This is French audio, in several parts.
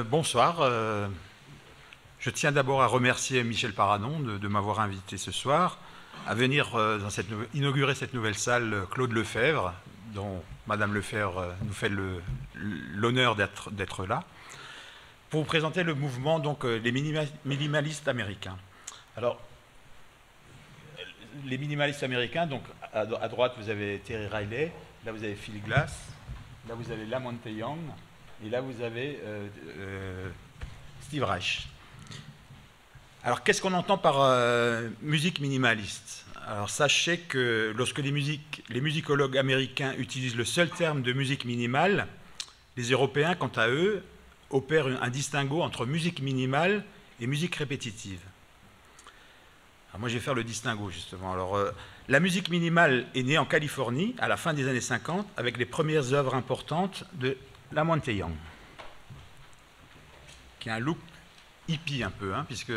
Bonsoir. Je tiens d'abord à remercier Michel Paranon de m'avoir invité ce soir à venir inaugurer cette nouvelle salle Claude Lefebvre, dont Madame Lefebvre nous fait l'honneur d'être là, pour vous présenter le mouvement donc, les minimalistes américains. Alors, les minimalistes américains, donc à droite vous avez Terry Riley, là vous avez Phil Glass, là vous avez Lamonte Young, et là vous avez Steve Reich. Alors qu'est-ce qu'on entend par musique minimaliste? Alors sachez que lorsque les musicologues américains utilisent le seul terme de musique minimale, les Européens, quant à eux, opèrent un distinguo entre musique minimale et musique répétitive. Alors moi je vais faire le distinguo justement. Alors la musique minimale est née en Californie à la fin des années 50 avec les premières œuvres importantes de Lamonte Young, qui a un look hippie un peu, hein, puisque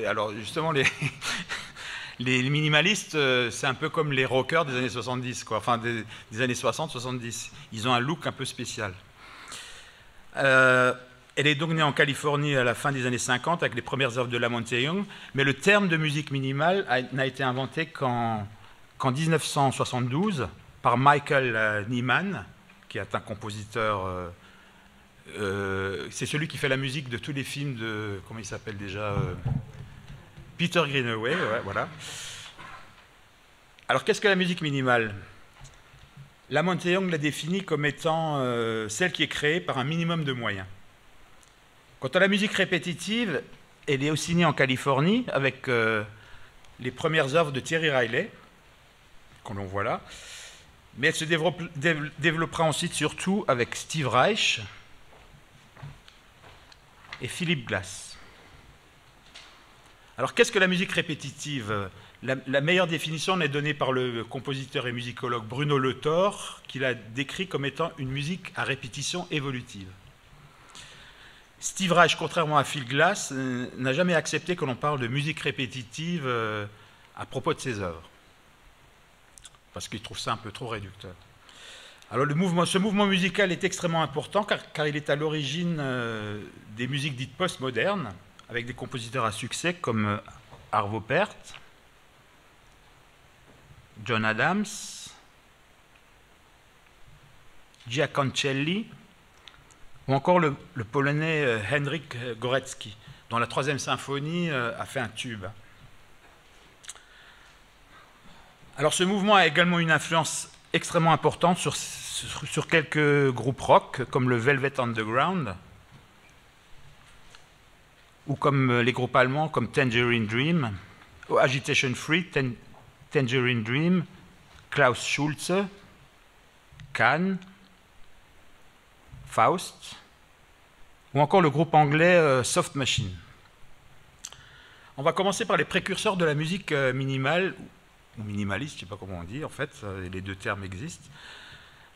alors justement les minimalistes, c'est un peu comme les rockers des années 70, quoi, enfin des années 60-70. Ils ont un look un peu spécial. Elle est donc née en Californie à la fin des années 50 avec les premières œuvres de Lamonte Young, mais le terme de musique minimale n'a été inventé qu'en 1972 par Michael Nyman, qui est un compositeur. C'est celui qui fait la musique de tous les films de. Comment il s'appelle déjà Peter Greenaway, ouais, voilà. Alors qu'est-ce que la musique minimale? Lamonte Young l'a définie comme étant celle qui est créée par un minimum de moyens. Quant à la musique répétitive, elle est aussi née en Californie avec les premières œuvres de Terry Riley, qu'on l'on voit là, mais elle se développera ensuite surtout avec Steve Reich et Philip Glass. Alors qu'est-ce que la musique répétitive? La meilleure définition est donnée par le compositeur et musicologue Bruno Le Thor, qui l'a décrit comme étant une musique à répétition évolutive. Steve Reich, contrairement à Phil Glass, n'a jamais accepté que l'on parle de musique répétitive à propos de ses œuvres, parce qu'il trouve ça un peu trop réducteur. Alors ce mouvement musical est extrêmement important car il est à l'origine des musiques dites postmodernes, avec des compositeurs à succès comme Arvo Pärt, John Adams, Giaconcelli, ou encore le Polonais Henryk Górecki, dont la 3e symphonie a fait un tube. Alors ce mouvement a également une influence extrêmement importante sur quelques groupes rock, comme le Velvet Underground, ou comme les groupes allemands comme Tangerine Dream, ou Agitation Free, Tangerine Dream, Klaus Schulze, Can, Faust, ou encore le groupe anglais Soft Machine. On va commencer par les précurseurs de la musique minimale, ou minimaliste, je ne sais pas comment on dit, en fait, les deux termes existent.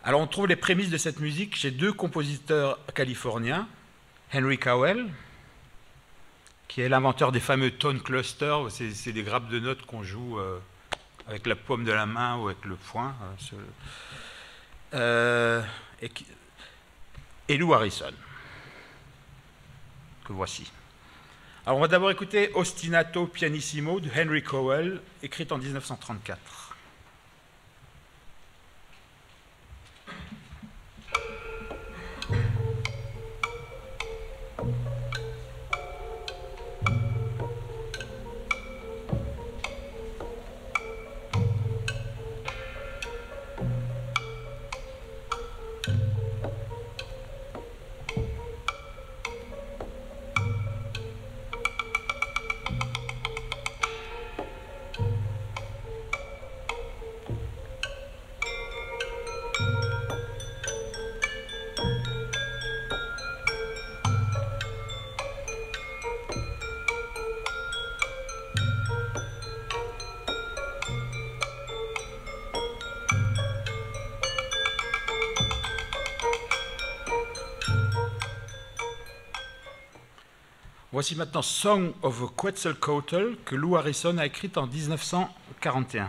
Alors on trouve les prémices de cette musique chez deux compositeurs californiens, Henry Cowell, qui est l'inventeur des fameux tone clusters, c'est des grappes de notes qu'on joue avec la paume de la main ou avec le poing, et Lou Harrison, que voici. Alors on va d'abord écouter Ostinato Pianissimo de Henry Cowell, écrite en 1934. Voici maintenant Song of a Quetzalcoatl que Lou Harrison a écrite en 1941.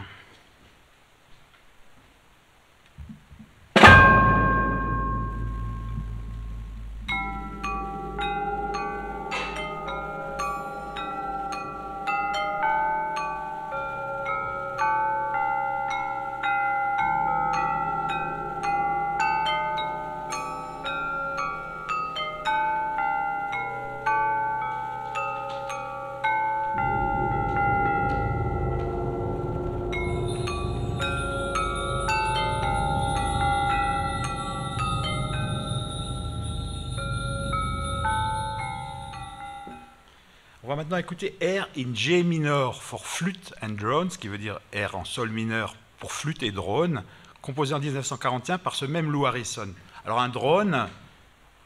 On va maintenant écouter Air in G minor for flute and drone, ce qui veut dire Air en sol mineur pour flûte et drone, composé en 1941 par ce même Lou Harrison. Alors un drone,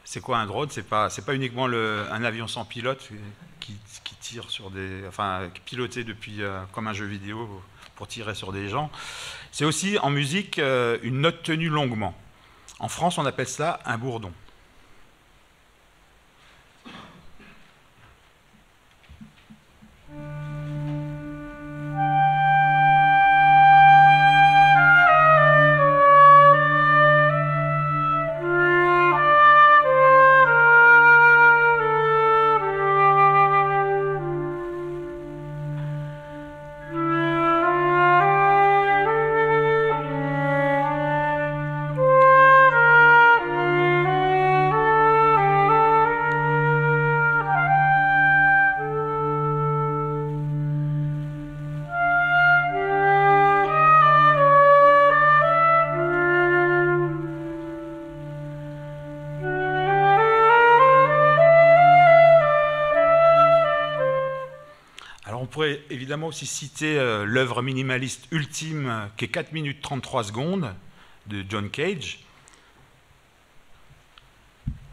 c'est quoi un drone? C'est pas uniquement un avion sans pilote qui tire sur des... Enfin, piloté depuis comme un jeu vidéo pour tirer sur des gens. C'est aussi en musique une note tenue longuement. En France, on appelle ça un bourdon. On pourrait évidemment aussi citer l'œuvre minimaliste ultime qui est 4 minutes 33 secondes de John Cage,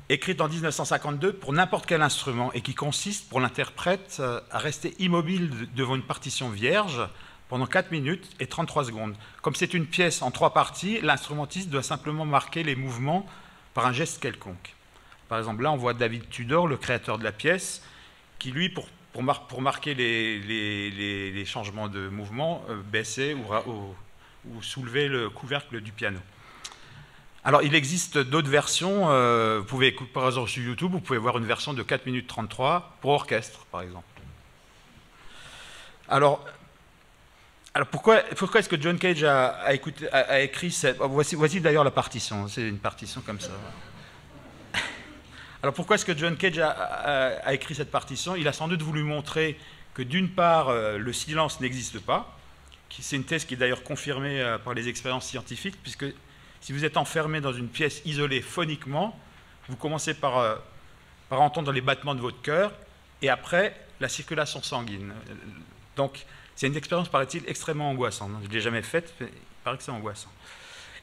écrite en 1952 pour n'importe quel instrument et qui consiste pour l'interprète à rester immobile devant une partition vierge pendant 4 minutes et 33 secondes. Comme c'est une pièce en 3 parties, l'instrumentiste doit simplement marquer les mouvements par un geste quelconque. Par exemple, là, on voit David Tudor, le créateur de la pièce, qui, lui, pour marquer les changements de mouvement, baisser ou soulever le couvercle du piano. Alors, il existe d'autres versions. Vous pouvez écouter, par exemple, sur YouTube, vous pouvez voir une version de 4 minutes 33 pour orchestre, par exemple. Alors pourquoi est-ce que John Cage a écrit cette... Voici d'ailleurs la partition. C'est une partition comme ça. Alors pourquoi est-ce que John Cage a écrit cette partition? Il a sans doute voulu montrer que d'une part, le silence n'existe pas. C'est une thèse qui est d'ailleurs confirmée par les expériences scientifiques, puisque si vous êtes enfermé dans une pièce isolée phoniquement, vous commencez par entendre les battements de votre cœur, et après, la circulation sanguine. Donc, c'est une expérience, paraît-il, extrêmement angoissante. Je ne l'ai jamais faite, mais il paraît que c'est angoissant.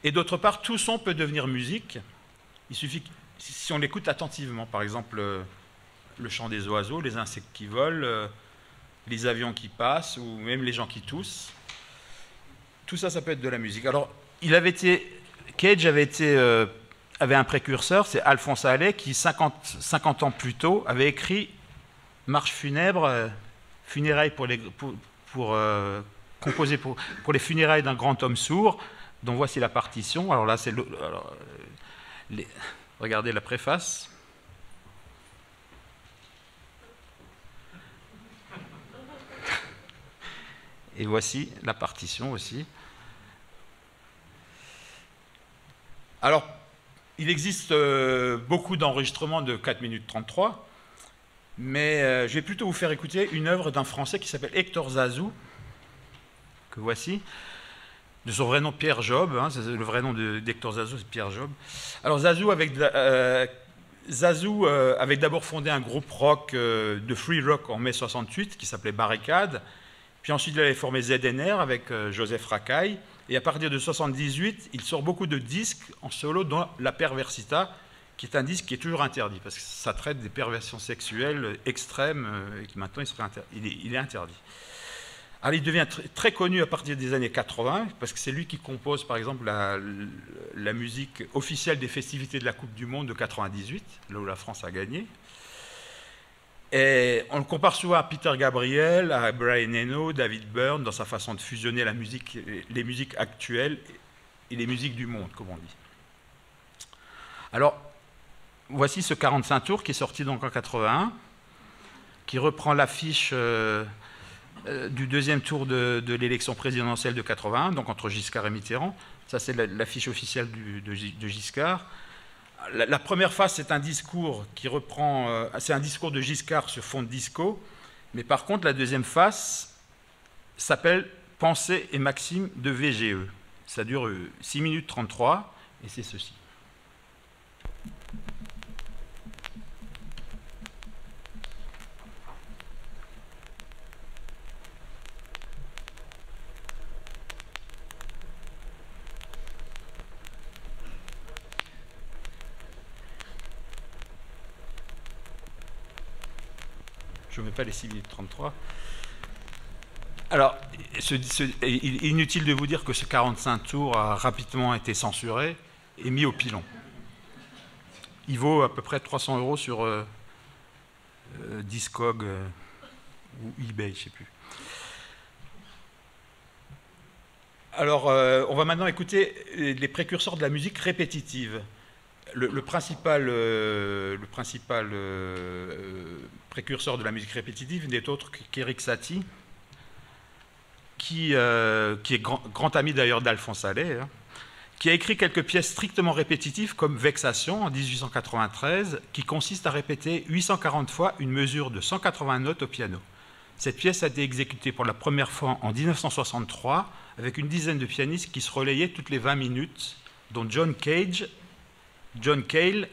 Et d'autre part, tout son peut devenir musique. Il suffit si on l'écoute attentivement, par exemple le chant des oiseaux, les insectes qui volent, les avions qui passent, ou même les gens qui toussent, tout ça, ça peut être de la musique. Alors, Cage avait un précurseur, c'est Alphonse Allais, qui 50 ans plus tôt avait écrit Marche funèbre, funérailles composé pour les funérailles d'un grand homme sourd, dont voici la partition. Alors là, c'est regardez la préface. Et voici la partition aussi. Alors, il existe beaucoup d'enregistrements de 4 minutes 33, mais je vais plutôt vous faire écouter une œuvre d'un Français qui s'appelle Hector Zazou, que voici. De son vrai nom, Pierre Job, hein, le vrai nom d'Hector Zazou, c'est Pierre Job. Alors Zazou avait d'abord fondé un groupe rock de free rock en mai 68 qui s'appelait Barricade, puis ensuite il avait formé ZNR avec Joseph Racaille, et à partir de 78, il sort beaucoup de disques en solo, dont La Perversita, qui est un disque qui est toujours interdit, parce que ça traite des perversions sexuelles extrêmes, et qui maintenant il est interdit. Alors, il devient très connu à partir des années 80, parce que c'est lui qui compose, par exemple, la musique officielle des festivités de la Coupe du Monde de 98, là où la France a gagné. Et on le compare souvent à Peter Gabriel, à Brian Eno, David Byrne, dans sa façon de fusionner les musiques actuelles et les musiques du monde, comme on dit. Alors, voici ce 45 tours qui est sorti donc en 81, qui reprend l'affiche... du deuxième tour de l'élection présidentielle de 81, donc entre Giscard et Mitterrand. Ça, c'est l'affiche officielle de Giscard. La première phase, c'est un discours qui reprend... c'est un discours de Giscard sur fond de disco, mais par contre, la deuxième phase s'appelle « Pensée et Maxime de VGE ». Ça dure 6 minutes 33, et c'est ceci. Je ne mets pas les 6 minutes 33. Alors, inutile de vous dire que ce 45 tours a rapidement été censuré et mis au pilon. Il vaut à peu près 300 € sur Discog ou eBay, je ne sais plus. Alors, on va maintenant écouter les précurseurs de la musique répétitive. Le principal précurseur de la musique répétitive n'est autre qu'Erik Satie, qui est grand ami d'ailleurs d'Alphonse Allais, hein, qui a écrit quelques pièces strictement répétitives comme Vexation en 1893, qui consiste à répéter 840 fois une mesure de 180 notes au piano. Cette pièce a été exécutée pour la première fois en 1963 avec une dizaine de pianistes qui se relayaient toutes les 20 minutes, dont John Cale,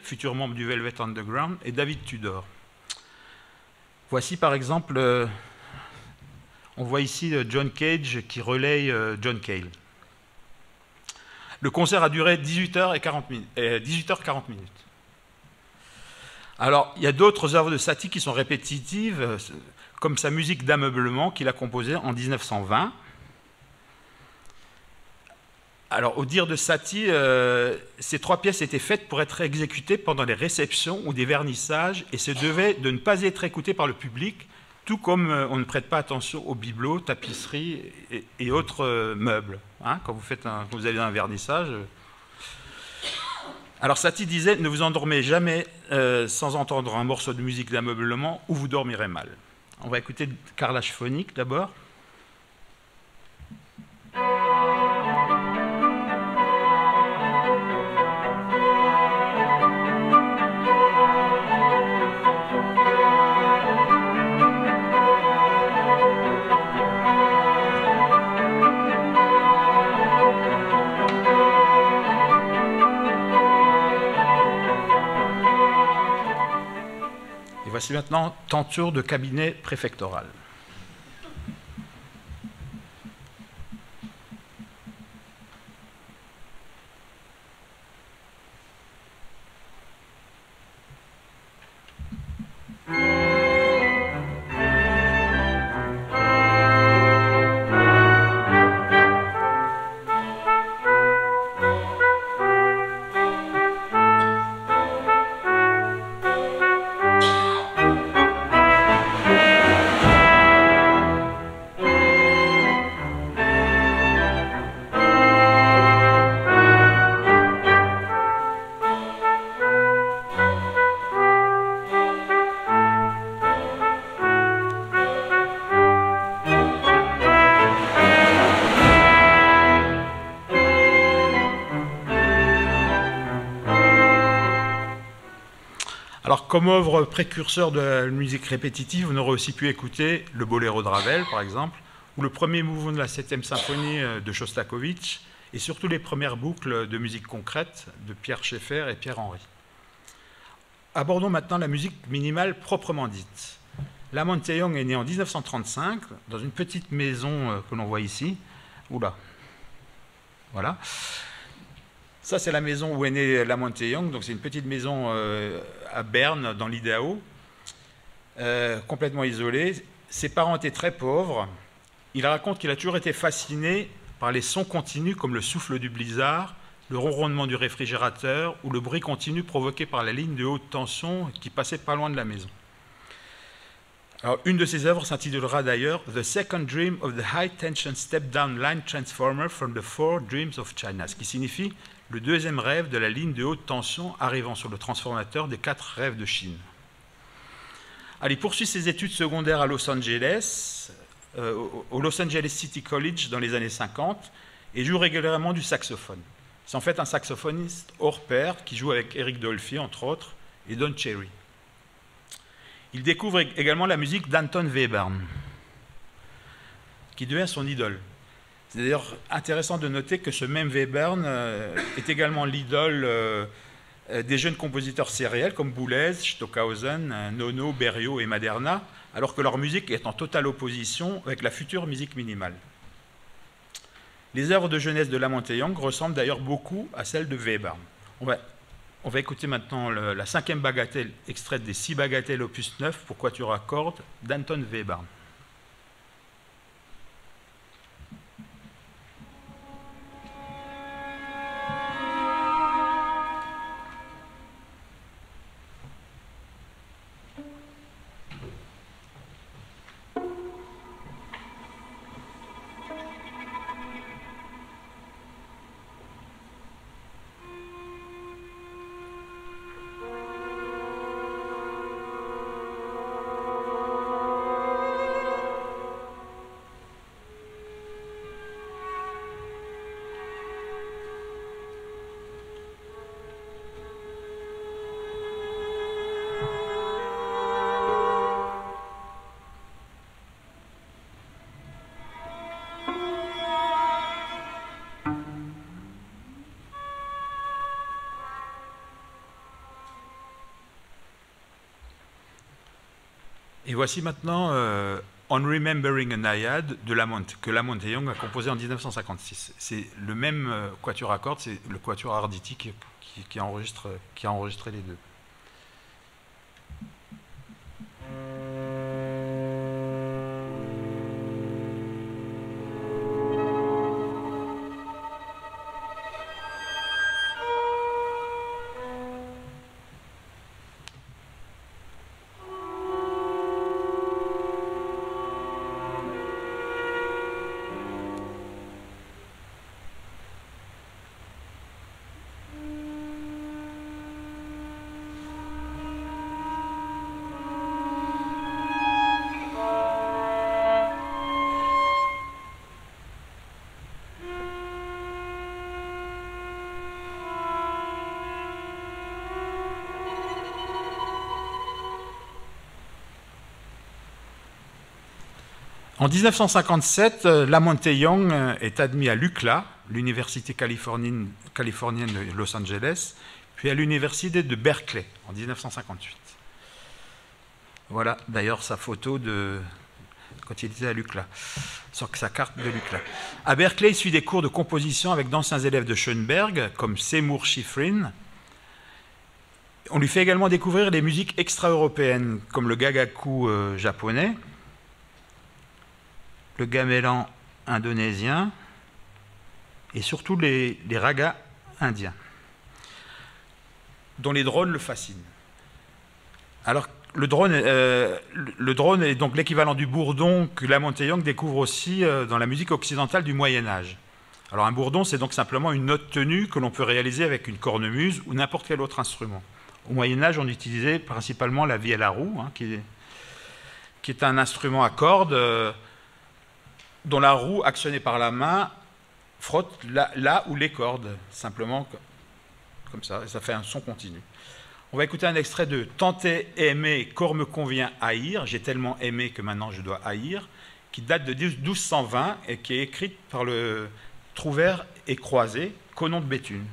futur membre du Velvet Underground, et David Tudor. Voici par exemple, on voit ici John Cage qui relaye John Cale. Le concert a duré 18h40 minutes. Alors, il y a d'autres œuvres de Satie qui sont répétitives, comme sa musique d'ameublement qu'il a composée en 1920. Alors, au dire de Satie, ces 3 pièces étaient faites pour être exécutées pendant les réceptions ou des vernissages et se devaient de ne pas être écoutées par le public, tout comme on ne prête pas attention aux bibelots, tapisseries et autres meubles. Hein, quand vous avez un vernissage. Alors Satie disait, ne vous endormez jamais sans entendre un morceau de musique d'ameublement ou vous dormirez mal. On va écouter Carrelage phonique d'abord. Voici maintenant tenture de cabinet préfectoral. Alors, comme œuvre précurseur de la musique répétitive, on aurait aussi pu écouter le Boléro de Ravel, par exemple, ou le premier mouvement de la 7e symphonie de Shostakovich, et surtout les premières boucles de musique concrète de Pierre Schaeffer et Pierre Henry. Abordons maintenant la musique minimale proprement dite. La Monte-Young est née en 1935 dans une petite maison que l'on voit ici. Oula, voilà. Ça, c'est la maison où est née la Monte-Young, donc c'est une petite maison à Berne, dans l'Idaho, complètement isolée. Ses parents étaient très pauvres. Il raconte qu'il a toujours été fasciné par les sons continus comme le souffle du blizzard, le ronronnement du réfrigérateur ou le bruit continu provoqué par la ligne de haute tension qui passait pas loin de la maison. Alors, une de ses œuvres s'intitulera d'ailleurs « The Second Dream of the High Tension Step-Down Line Transformer from the Four Dreams of China », ce qui signifie « le deuxième rêve de la ligne de haute tension arrivant sur le transformateur des 4 rêves de Chine ». Il poursuit ses études secondaires à Los Angeles, au Los Angeles City College dans les années 50, et joue régulièrement du saxophone. C'est en fait un saxophoniste hors pair qui joue avec Eric Dolphy, entre autres, et Don Cherry. Il découvre également la musique d'Anton Webern, qui devient son idole. C'est d'ailleurs intéressant de noter que ce même Webern est également l'idole des jeunes compositeurs sériels comme Boulez, Stockhausen, Nono, Berio et Maderna, alors que leur musique est en totale opposition avec la future musique minimale. Les œuvres de jeunesse de la Monte-Young ressemblent d'ailleurs beaucoup à celles de Webern. On va On va écouter maintenant la cinquième bagatelle extraite des 6 bagatelles opus 9 pour quatuor à cordes d'Anton Webern. Et voici maintenant On Remembering a Naiad que Lamont et Young a composé en 1956. C'est le même quatuor à cordes, c'est le quatuor Arditi qui a enregistré les deux. En 1957, Lamont et Young est admis à l'UCLA, l'université californienne de Los Angeles, puis à l'université de Berkeley en 1958. Voilà d'ailleurs sa photo de quand il était à l'UCLA, sur sa carte de l'UCLA. À Berkeley, il suit des cours de composition avec d'anciens élèves de Schoenberg, comme Seymour Schifrin. On lui fait également découvrir des musiques extra-européennes, comme le gagaku japonais, le gamelan indonésien et surtout les ragas indiens, dont les drones le fascinent. Alors, le drone est donc l'équivalent du bourdon que Lamont et Young découvre aussi dans la musique occidentale du Moyen-Âge. Alors, un bourdon, c'est donc simplement une note tenue que l'on peut réaliser avec une cornemuse ou n'importe quel autre instrument. Au Moyen-Âge, on utilisait principalement la vielle à roue, qui est un instrument à cordes dont la roue, actionnée par la main, frotte là où les cordes, simplement comme ça, et ça fait un son continu. On va écouter un extrait de « Tenter, aimer, corps me convient haïr », j'ai tellement aimé que maintenant je dois haïr, qui date de 1220 et qui est écrite par le Trouvère et Croisé, Conon de Béthune.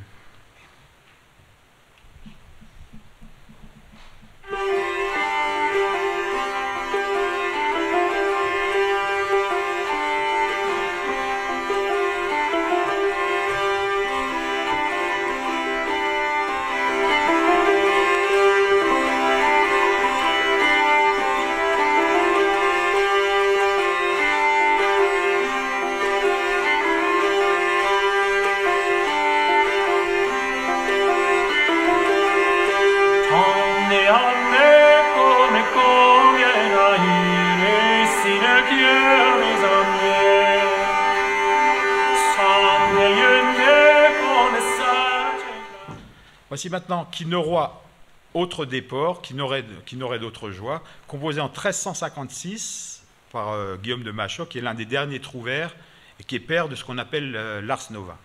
Voici maintenant Qui-ne-roi, autre déport, qui n'aurait d'autre joie, composé en 1356 par Guillaume de Machaut, qui est l'un des derniers trouvères et qui est père de ce qu'on appelle l'Ars Nova.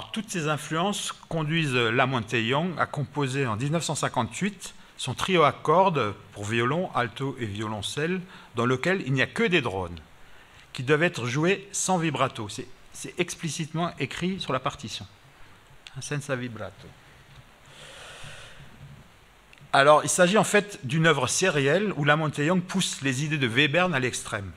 Alors, toutes ces influences conduisent Lamonte Young à composer en 1958 son trio à cordes pour violon, alto et violoncelle, dans lequel il n'y a que des drones, qui doivent être joués sans vibrato. C'est explicitement écrit sur la partition. Senza vibrato. Alors, il s'agit en fait d'une œuvre sérielle où Lamonte Young pousse les idées de Webern à l'extrême.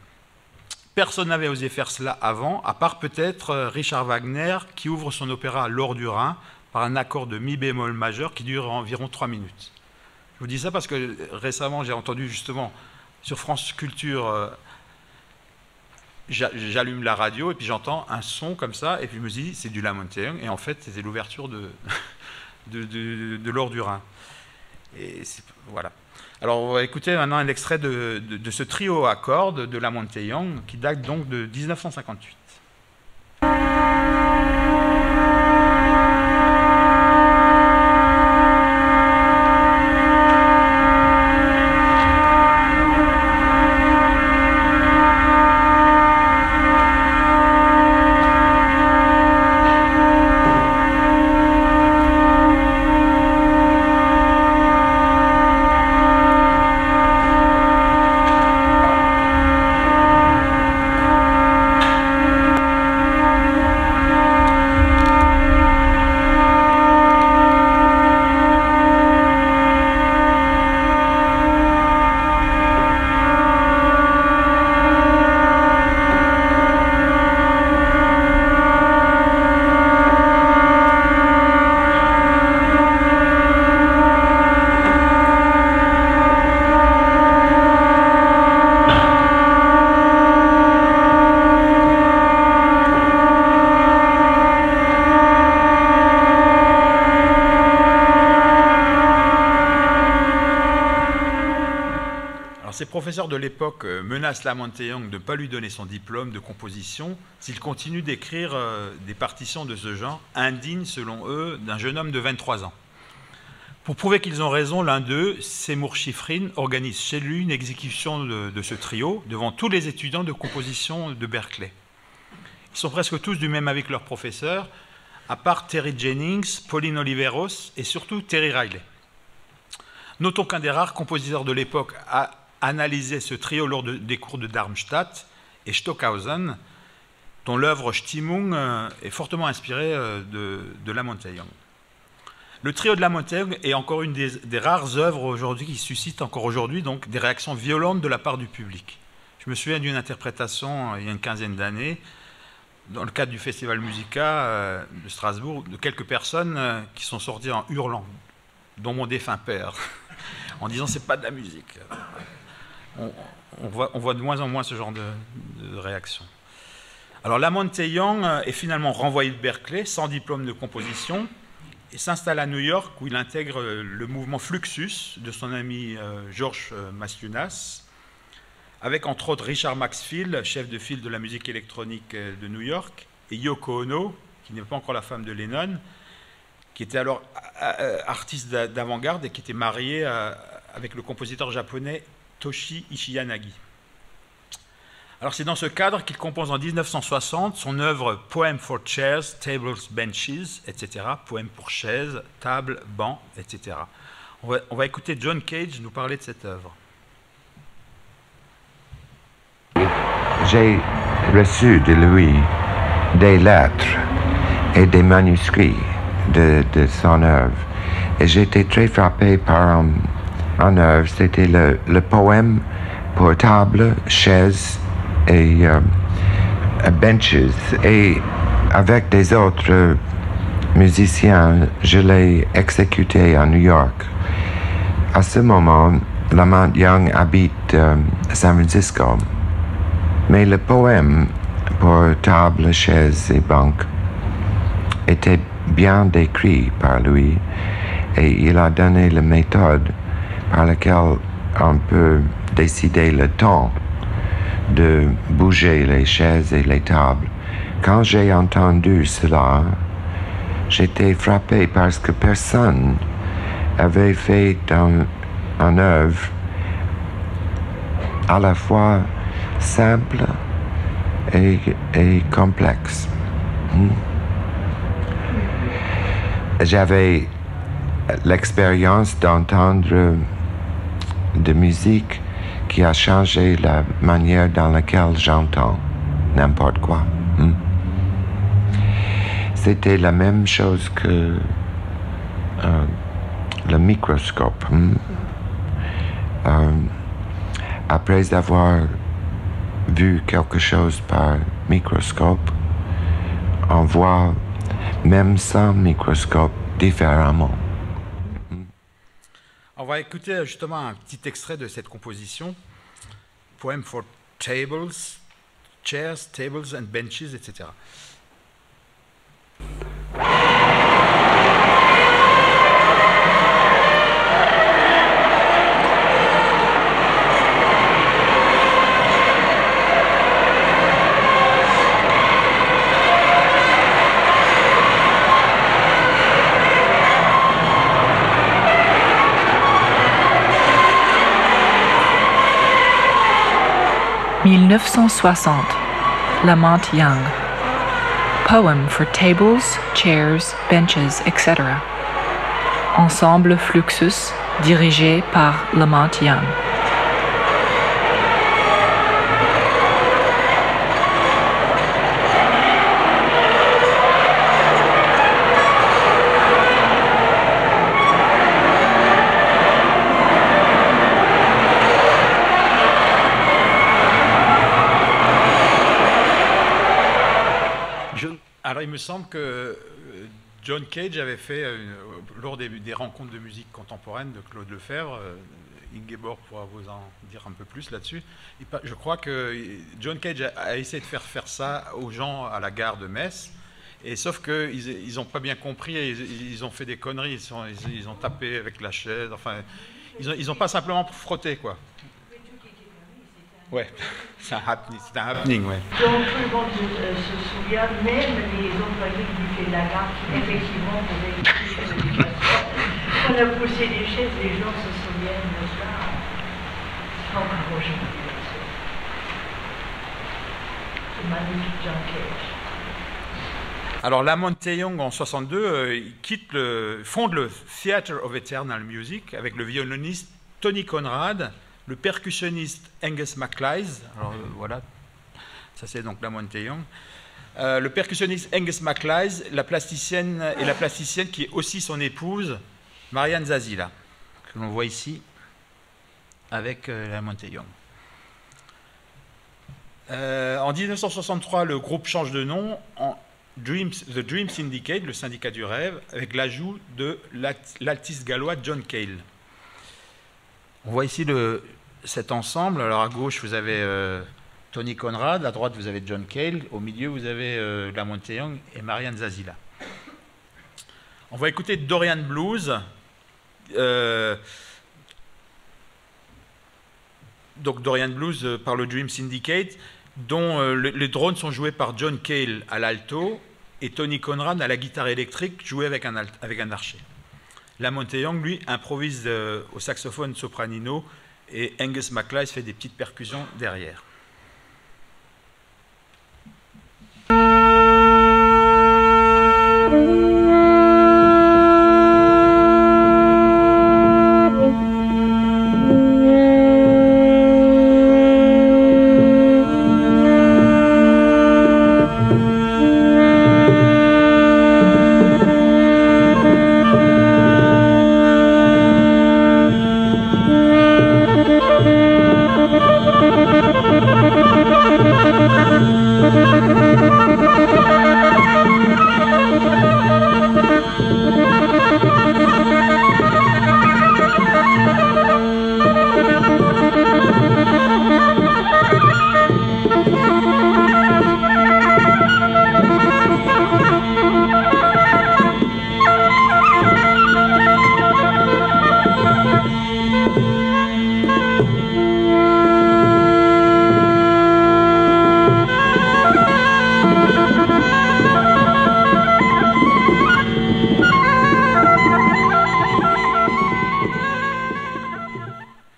Personne n'avait osé faire cela avant, à part peut-être Richard Wagner, qui ouvre son opéra L'Or du Rhin par un accord de mi bémol majeur qui dure environ 3 minutes. Je vous dis ça parce que récemment, j'ai entendu justement sur France Culture, j'allume la radio et puis j'entends un son comme ça, et puis je me dis, c'est du Lamonte Young, et en fait, c'était l'ouverture de L'Or du Rhin. Et voilà. Alors, on va écouter maintenant un extrait de ce trio à cordes de Lamonte Young, qui date donc de 1958. Ses professeurs de l'époque menacent Lamonte Young de ne pas lui donner son diplôme de composition s'il continue d'écrire des partitions de ce genre, indignes, selon eux, d'un jeune homme de 23 ans. Pour prouver qu'ils ont raison, l'un d'eux, Seymour Schifrin, organise chez lui une exécution de ce trio devant tous les étudiants de composition de Berkeley. Ils sont presque tous du même avis que leurs professeurs, à part Terry Jennings, Pauline Oliveros et surtout Terry Riley. Notons qu'un des rares compositeurs de l'époque a analysé ce trio lors des cours de Darmstadt et Stockhausen, dont l'œuvre Stimmung est fortement inspirée de Lamonte Young. Le trio de Lamonte Young est encore une des rares œuvres aujourd'hui qui suscite encore aujourd'hui donc des réactions violentes de la part du public. Je me souviens d'une interprétation il y a une quinzaine d'années, dans le cadre du Festival Musica de Strasbourg, de quelques personnes qui sont sorties en hurlant, dont mon défunt père, en disant c'est pas de la musique. On voit de moins en moins ce genre de réaction. Alors Lamonte Young est finalement renvoyé de Berkeley sans diplôme de composition et s'installe à New York où il intègre le mouvement Fluxus de son ami George Masciunas, avec entre autres Richard Maxfield, chef de file de la musique électronique de New York, et Yoko Ono, qui n'est pas encore la femme de Lennon, qui était alors artiste d'avant-garde et qui était mariée avec le compositeur japonais Toshi Ishiyanagi. Alors c'est dans ce cadre qu'il compose en 1960 son œuvre Poem for Chairs, Tables, Benches, etc. Poème pour chaises, tables, bancs, etc. On va écouter John Cage nous parler de cette œuvre. J'ai reçu de lui des lettres et des manuscrits de son œuvre. Et j'étais très frappé par un œuvre. C'était le poème pour table, chaise et benches. Et avec des autres musiciens, je l'ai exécuté à New York. À ce moment, Lamonte Young habite à San Francisco. Mais le poème pour table, chaise et banque était bien décrit par lui et il a donné la méthode par laquelle on peut décider le temps de bouger les chaises et les tables. Quand j'ai entendu cela, j'étais frappé parce que personne avait fait une œuvre à la fois simple et complexe. j'avais l'expérience d'entendre de musique qui a changé la manière dans laquelle j'entends n'importe quoi. C'était la même chose que le microscope. Après avoir vu quelque chose par microscope, on voit même sans microscope différemment. On va écouter justement un petit extrait de cette composition, Poem for Tables, Chairs, Tables and Benches, etc. « 1960, Lamont Young. Poem for tables, chairs, benches, etc. Ensemble Fluxus, dirigé par Lamont Young. Alors, il me semble que John Cage avait fait, lors des rencontres de musique contemporaine de Claude Lefebvre, Ingeborg pourra vous en dire un peu plus là-dessus, je crois que John Cage a essayé de faire ça aux gens à la gare de Metz, et sauf qu'ils n'ont pas bien compris, et ils ont fait des conneries, ils ont tapé avec la chaise, enfin, ils n'ont pas simplement frotté, quoi. Ouais, c'est un happening, ouais. Donc tout le monde se souvient, même les employés du buffet de la gare, qui effectivement pouvaient utiliser des casseroles. On a poussé des chaises, les gens se souviennent de ça. Encore aujourd'hui. C'est magnifique, John Cage. Alors Lamont Young en 62, il fonde le Theatre of Eternal Music avec le violoniste Tony Conrad, le percussionniste Angus MacLise, alors voilà, ça c'est donc Lamont Young, le percussionniste Angus MacLise, la plasticienne qui est aussi son épouse, Marianne Zazzila, que l'on voit ici avec Lamont Young. En 1963, le groupe change de nom en The Dream Syndicate, le syndicat du rêve, avec l'ajout de l'altiste gallois John Cale. On voit ici cet ensemble. Alors à gauche, vous avez Tony Conrad, à droite, vous avez John Cale, au milieu, vous avez Lamont Young et Marianne Zazzila. On va écouter Dorian Blues. Donc Dorian Blues par le Dream Syndicate, dont les drones sont joués par John Cale à l'alto et Tony Conrad à la guitare électrique, joué avec un archer. Lamont Young, lui, improvise au saxophone sopranino et Angus MacLise fait des petites percussions derrière.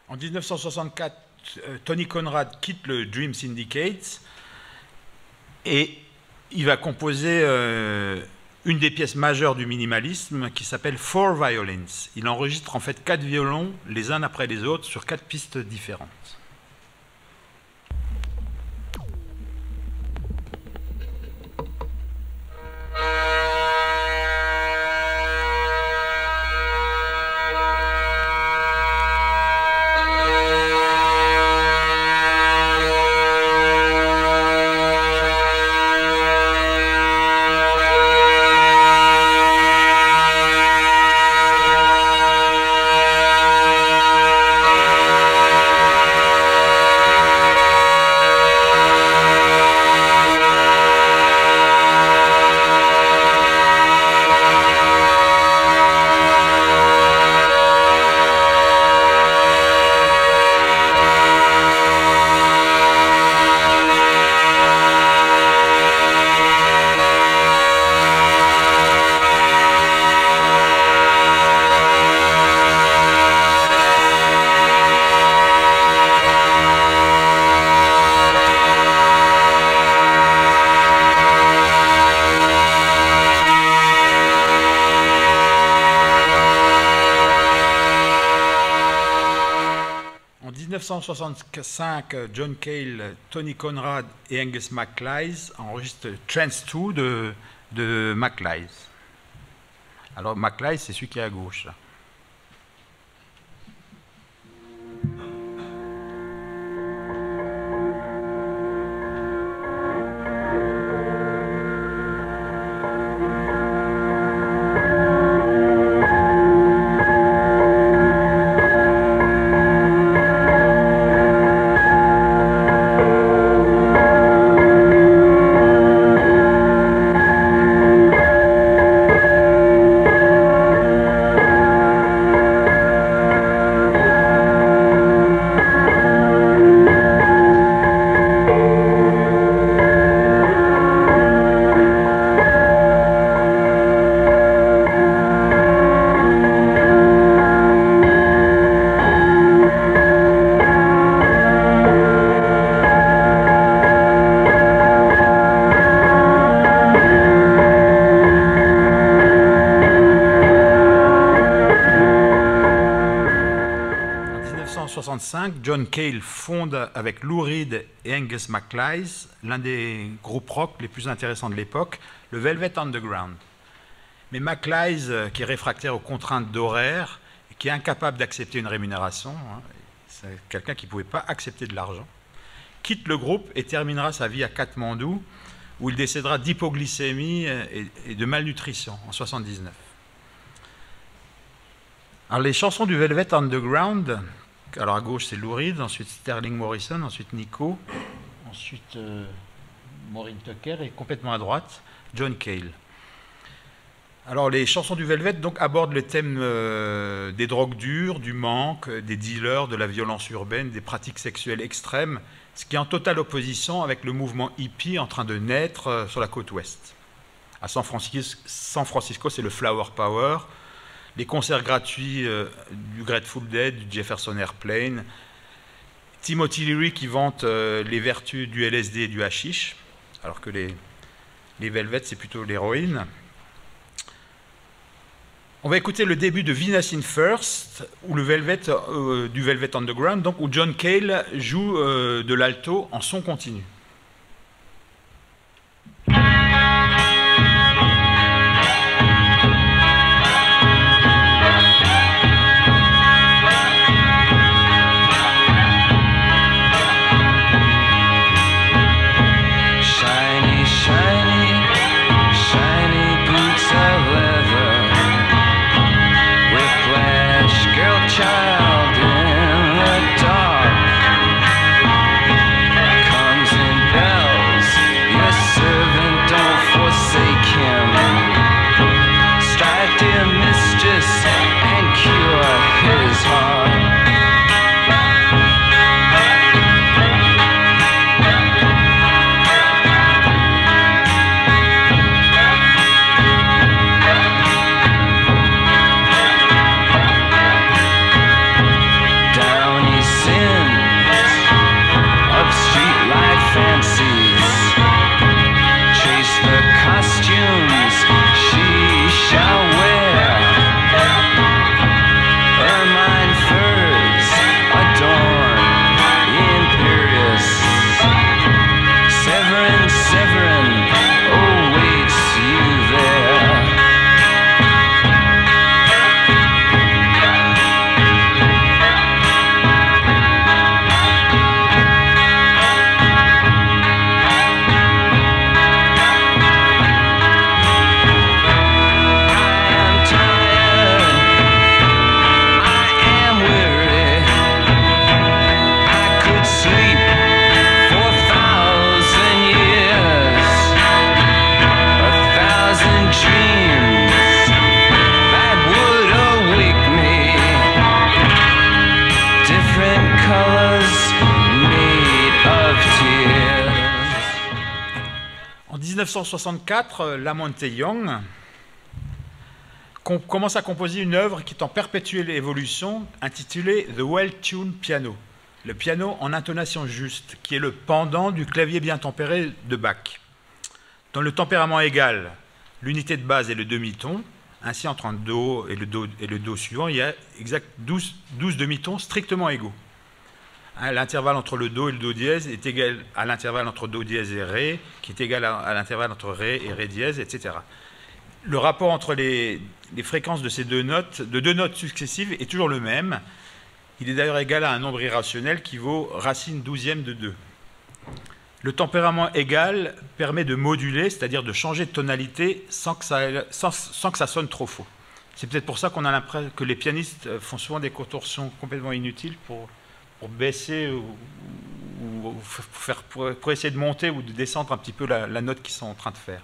En 1964, Tony Conrad quitte le Dream Syndicate et il va composer une des pièces majeures du minimalisme qui s'appelle Four Violins. Il enregistre en fait 4 violons les uns après les autres sur 4 pistes différentes. En 1965, John Cale, Tony Conrad et Angus MacLise enregistrent Trance 2 de MacLise. Alors MacLise, c'est celui qui est à gauche, là. John Cale fonde avec Lou Reed et Angus MacLise l'un des groupes rock les plus intéressants de l'époque, le Velvet Underground. Mais MacLise, qui est réfractaire aux contraintes d'horaire et qui est incapable d'accepter une rémunération, c'est quelqu'un qui ne pouvait pas accepter de l'argent, quitte le groupe et terminera sa vie à Katmandou, où il décédera d'hypoglycémie et de malnutrition en 1979. Alors les chansons du Velvet Underground, alors à gauche c'est Lou Reed, ensuite Sterling Morrison, ensuite Nico, ensuite Maureen Tucker et complètement à droite John Cale. Alors les chansons du Velvet donc abordent le thème des drogues dures, du manque, des dealers, de la violence urbaine, des pratiques sexuelles extrêmes, ce qui est en totale opposition avec le mouvement hippie en train de naître sur la côte ouest. À San Francisco, c'est le Flower Power, les concerts gratuits du Grateful Dead, du Jefferson Airplane, Timothy Leary qui vante les vertus du LSD et du hashish, alors que les Velvet, c'est plutôt l'héroïne. On va écouter le début de Venus in First, où le Velvet, du Velvet Underground, donc, où John Cale joue de l'alto en son continu. Child in the dark comes in 1964, Lamonte Young commence à composer une œuvre qui est en perpétuelle évolution, intitulée The Well-Tuned Piano, le piano en intonation juste, qui est le pendant du clavier bien tempéré de Bach. Dans le tempérament égal, l'unité de base est le demi-ton, ainsi entre un Do et le Do suivant, il y a exact 12 demi-tons strictement égaux. L'intervalle entre le Do et le Do dièse est égal à l'intervalle entre Do dièse et Ré, qui est égal à l'intervalle entre Ré et Ré dièse, etc. Le rapport entre les fréquences de ces deux notes successives est toujours le même. Il est d'ailleurs égal à un nombre irrationnel qui vaut racine douzième de 2. Le tempérament égal permet de moduler, c'est-à-dire de changer de tonalité sans que ça sonne trop faux. C'est peut-être pour ça qu'on a l'impression que les pianistes font souvent des contorsions complètement inutiles pour baisser ou pour essayer de monter ou de descendre un petit peu la note qu'ils sont en train de faire.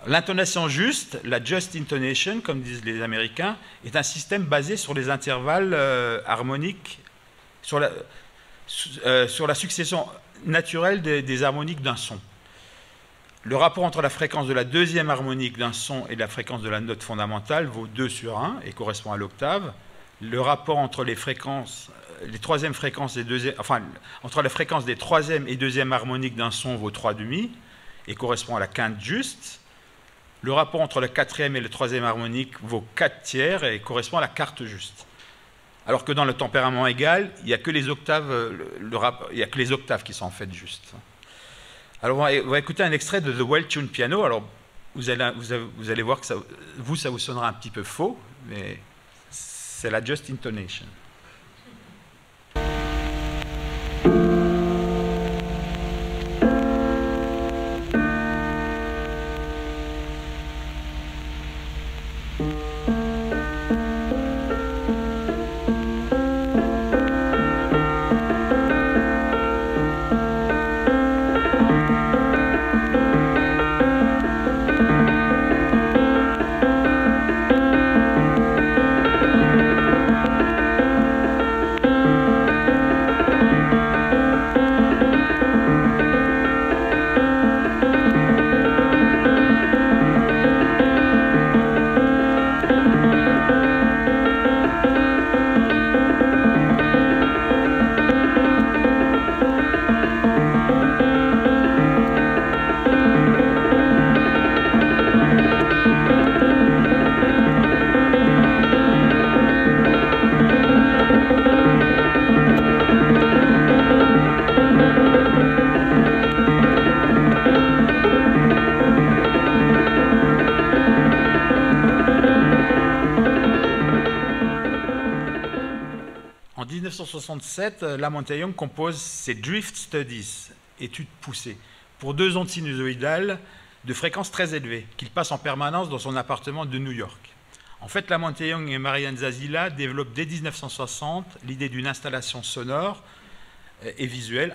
L'intonation juste, la just intonation, comme disent les Américains, est un système basé sur les intervalles harmoniques, sur la succession naturelle des harmoniques d'un son. Le rapport entre la fréquence de la deuxième harmonique d'un son et la fréquence de la note fondamentale vaut 2 sur 1 et correspond à l'octave. Le rapport entre les troisièmes fréquences entre la fréquence des troisième et deuxième harmoniques d'un son vaut 3,5 et correspond à la quinte juste. Le rapport entre la quatrième et le troisième harmonique vaut 4 tiers et correspond à la quarte juste. Alors que dans le tempérament égal, il n'y a que les octaves, qui sont en fait justes. Alors on va écouter un extrait de The Well-Tuned Piano. Alors vous allez voir que ça vous sonnera un petit peu faux, mais c'est la just intonation. En 1967, Lamonte Young compose ses Drift Studies, études poussées, pour 2 ondes sinusoïdales de fréquence très élevée, qu'il passe en permanence dans son appartement de New York. En fait, Lamonte Young et Marian Zazzila développent dès 1960 l'idée d'une installation sonore et visuelle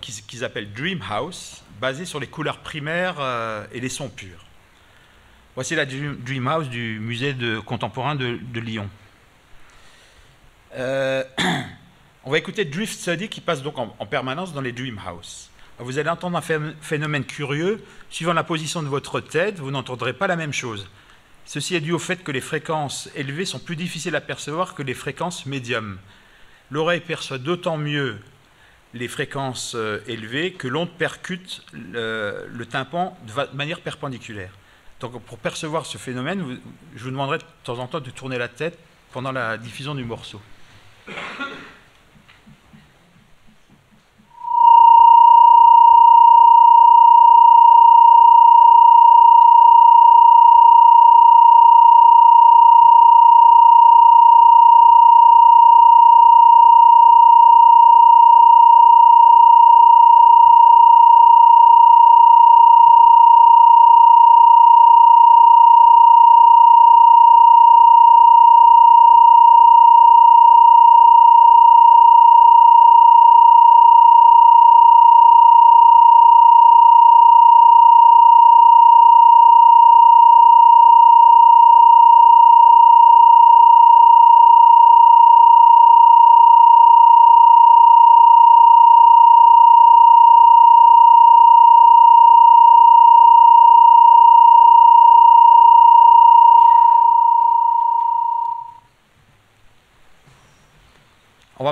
qu'ils appellent Dream House, basée sur les couleurs primaires et les sons purs. Voici la Dream House du musée contemporain de Lyon. On va écouter Drift Study qui passe donc en permanence dans les Dream House. Vous allez entendre un phénomène curieux. Suivant la position de votre tête, vous n'entendrez pas la même chose. Ceci est dû au fait que les fréquences élevées sont plus difficiles à percevoir que les fréquences médium. L'oreille perçoit d'autant mieux les fréquences élevées que l'onde percute le tympan de manière perpendiculaire. Donc pour percevoir ce phénomène, je vous demanderai de temps en temps de tourner la tête pendant la diffusion du morceau.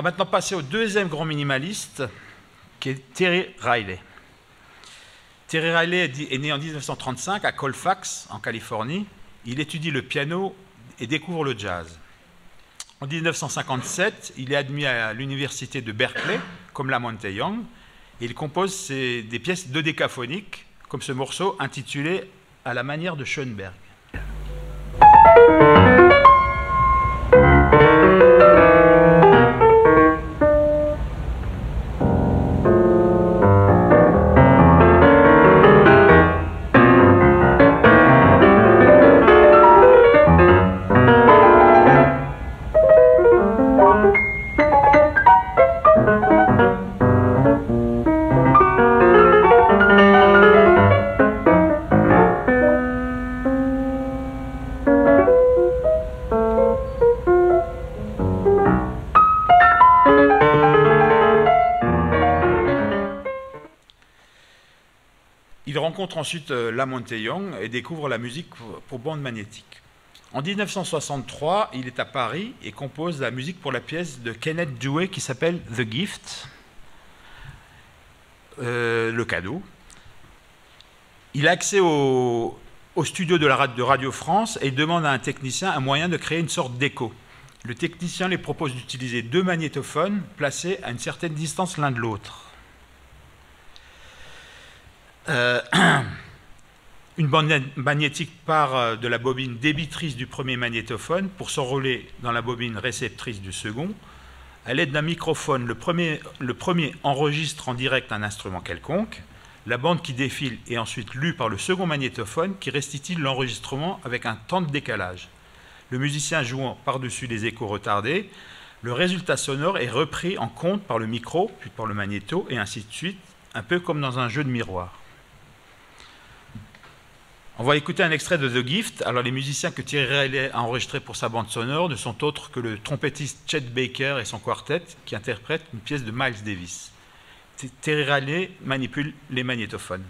va maintenant passer au deuxième grand minimaliste, qui est Terry Riley. Terry Riley est né en 1935 à Colfax, en Californie. Il étudie le piano et découvre le jazz. En 1957, il est admis à l'université de Berkeley, comme Lamonte Young, et il compose des pièces dodécaphoniques, comme ce morceau intitulé « À la manière de Schoenberg ». Il rencontre ensuite Lamonte Young et découvre la musique pour bande magnétique. En 1963, il est à Paris et compose la musique pour la pièce de Kenneth Dewey qui s'appelle The Gift, le cadeau. Il a accès au studio de Radio France et demande à un technicien un moyen de créer une sorte d'écho. Le technicien lui propose d'utiliser 2 magnétophones placés à une certaine distance l'un de l'autre. Une bande magnétique part de la bobine débitrice du premier magnétophone pour s'enrôler dans la bobine réceptrice du second. À l'aide d'un microphone, le premier enregistre en direct un instrument quelconque. La bande qui défile est ensuite lue par le second magnétophone qui restitue l'enregistrement avec un temps de décalage. Le musicien jouant par-dessus les échos retardés, le résultat sonore est repris en compte par le micro, puis par le magnéto, et ainsi de suite, un peu comme dans un jeu de miroir. On va écouter un extrait de The Gift. Alors, les musiciens que Terry Riley a enregistrés pour sa bande sonore ne sont autres que le trompettiste Chet Baker et son quartet qui interprètent une pièce de Miles Davis. Terry Riley manipule les magnétophones.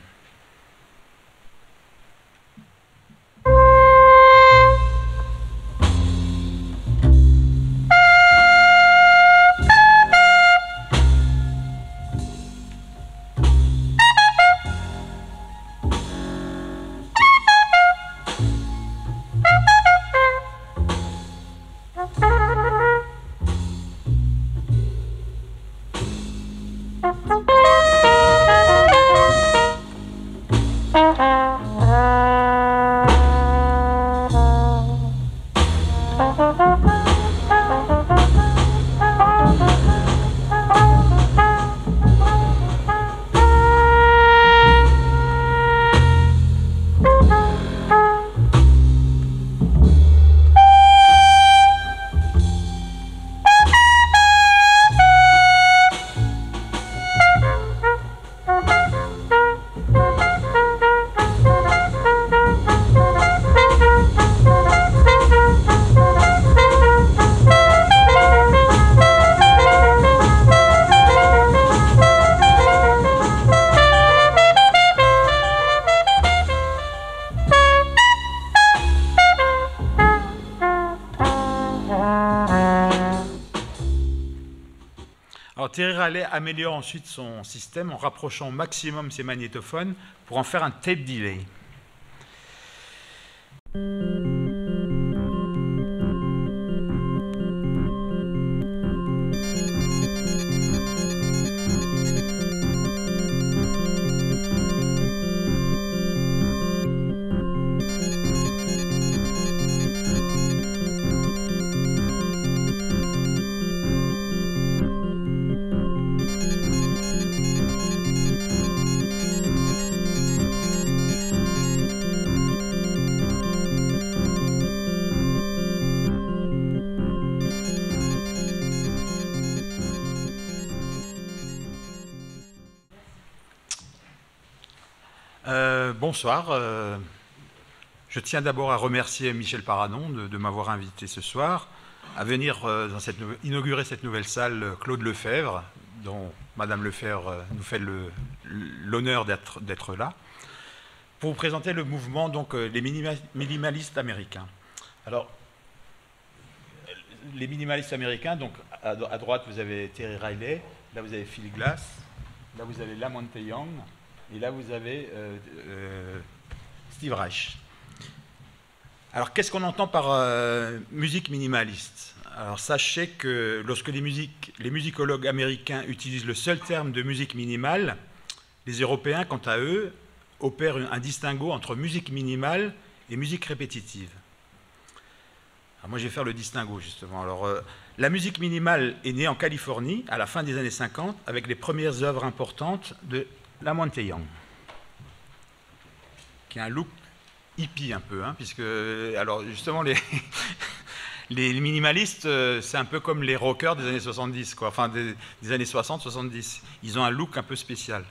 Terry Riley améliore ensuite son système en rapprochant au maximum ses magnétophones pour en faire un tape delay. Bonsoir. Je tiens d'abord à remercier Michel Paranon de m'avoir invité ce soir à venir inaugurer cette nouvelle salle Claude Lefebvre, dont Madame Lefebvre nous fait l'honneur d'être là, pour vous présenter le mouvement, donc les minimalistes américains. Alors, les minimalistes américains, donc à droite vous avez Terry Riley, là vous avez Phil Glass, là vous avez Lamonte Young, et là vous avez Steve Reich. Alors qu'est-ce qu'on entend par musique minimaliste? Alors sachez que lorsque les musicologues américains utilisent le seul terme de musique minimale, les Européens, quant à eux, opèrent un distinguo entre musique minimale et musique répétitive. Alors moi, je vais faire le distinguo, justement. Alors, la musique minimale est née en Californie, à la fin des années 50, avec les premières œuvres importantes de Lamonte Young, qui a un look hippie un peu, hein, puisque, alors, justement, les minimalistes, c'est un peu comme les rockers des années 70, quoi, enfin, des années 60-70. Ils ont un look un peu spécial.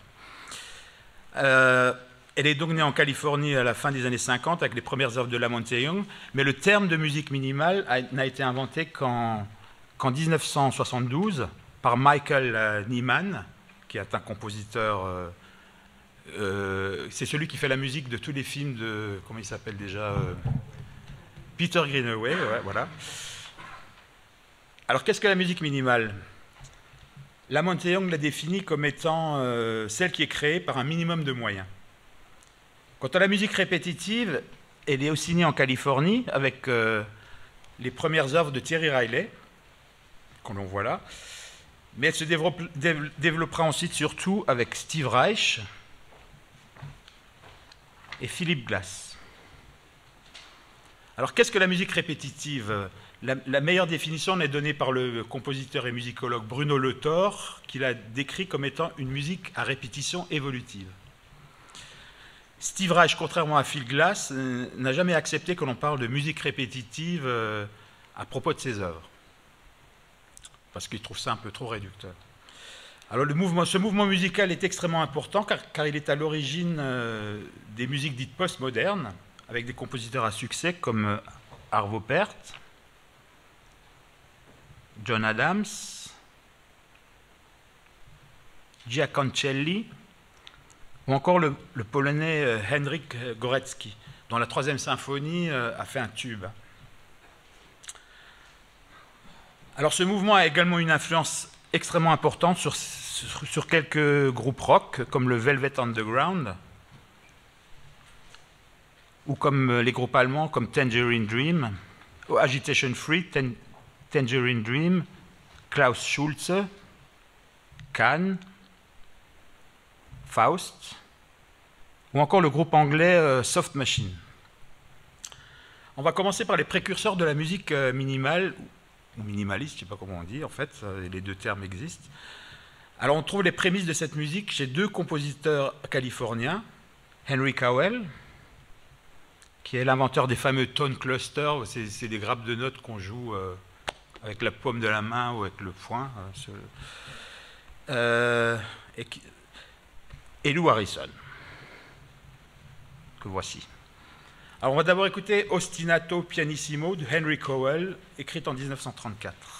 Elle est donc née en Californie à la fin des années 50 avec les premières œuvres de Lamonte Young, mais le terme de musique minimale n'a été inventé qu'en 1972 par Michael Nyman, qui est un compositeur. C'est celui qui fait la musique de tous les films de. Comment il s'appelle déjà Peter Greenaway, ouais, voilà. Alors qu'est-ce que la musique minimale? Lamonte Young l'a définie comme étant celle qui est créée par un minimum de moyens. Quant à la musique répétitive, elle est aussi née en Californie avec les premières œuvres de Terry Riley, qu'on l'on voit là, mais elle se développera ensuite surtout avec Steve Reich et Philip Glass. Alors qu'est-ce que la musique répétitive? La meilleure définition est donnée par le compositeur et musicologue Bruno Le Thor, qui l'a décrit comme étant une musique à répétition évolutive. Steve Reich, contrairement à Phil Glass, n'a jamais accepté que l'on parle de musique répétitive à propos de ses œuvres, parce qu'il trouve ça un peu trop réducteur. Alors ce mouvement musical est extrêmement important car il est à l'origine des musiques dites postmodernes, avec des compositeurs à succès comme Arvo Pärt, John Adams, Giaconcelli, ou encore le Polonais Henryk Górecki, dont la 3e symphonie a fait un tube. Alors ce mouvement a également une influence extrêmement importante sur quelques groupes rock, comme le Velvet Underground, ou comme les groupes allemands comme Tangerine Dream, Agitation Free, Tangerine Dream, Klaus Schulze, Can, Faust, ou encore le groupe anglais Soft Machine. On va commencer par les précurseurs de la musique minimale, ou minimaliste, je ne sais pas comment on dit, en fait, les deux termes existent. Alors on trouve les prémices de cette musique chez deux compositeurs californiens, Henry Cowell, qui est l'inventeur des fameux tone clusters, c'est des grappes de notes qu'on joue avec la paume de la main ou avec le poing, et Lou Harrison, que voici. Alors on va d'abord écouter Ostinato Pianissimo de Henry Cowell, écrite en 1934.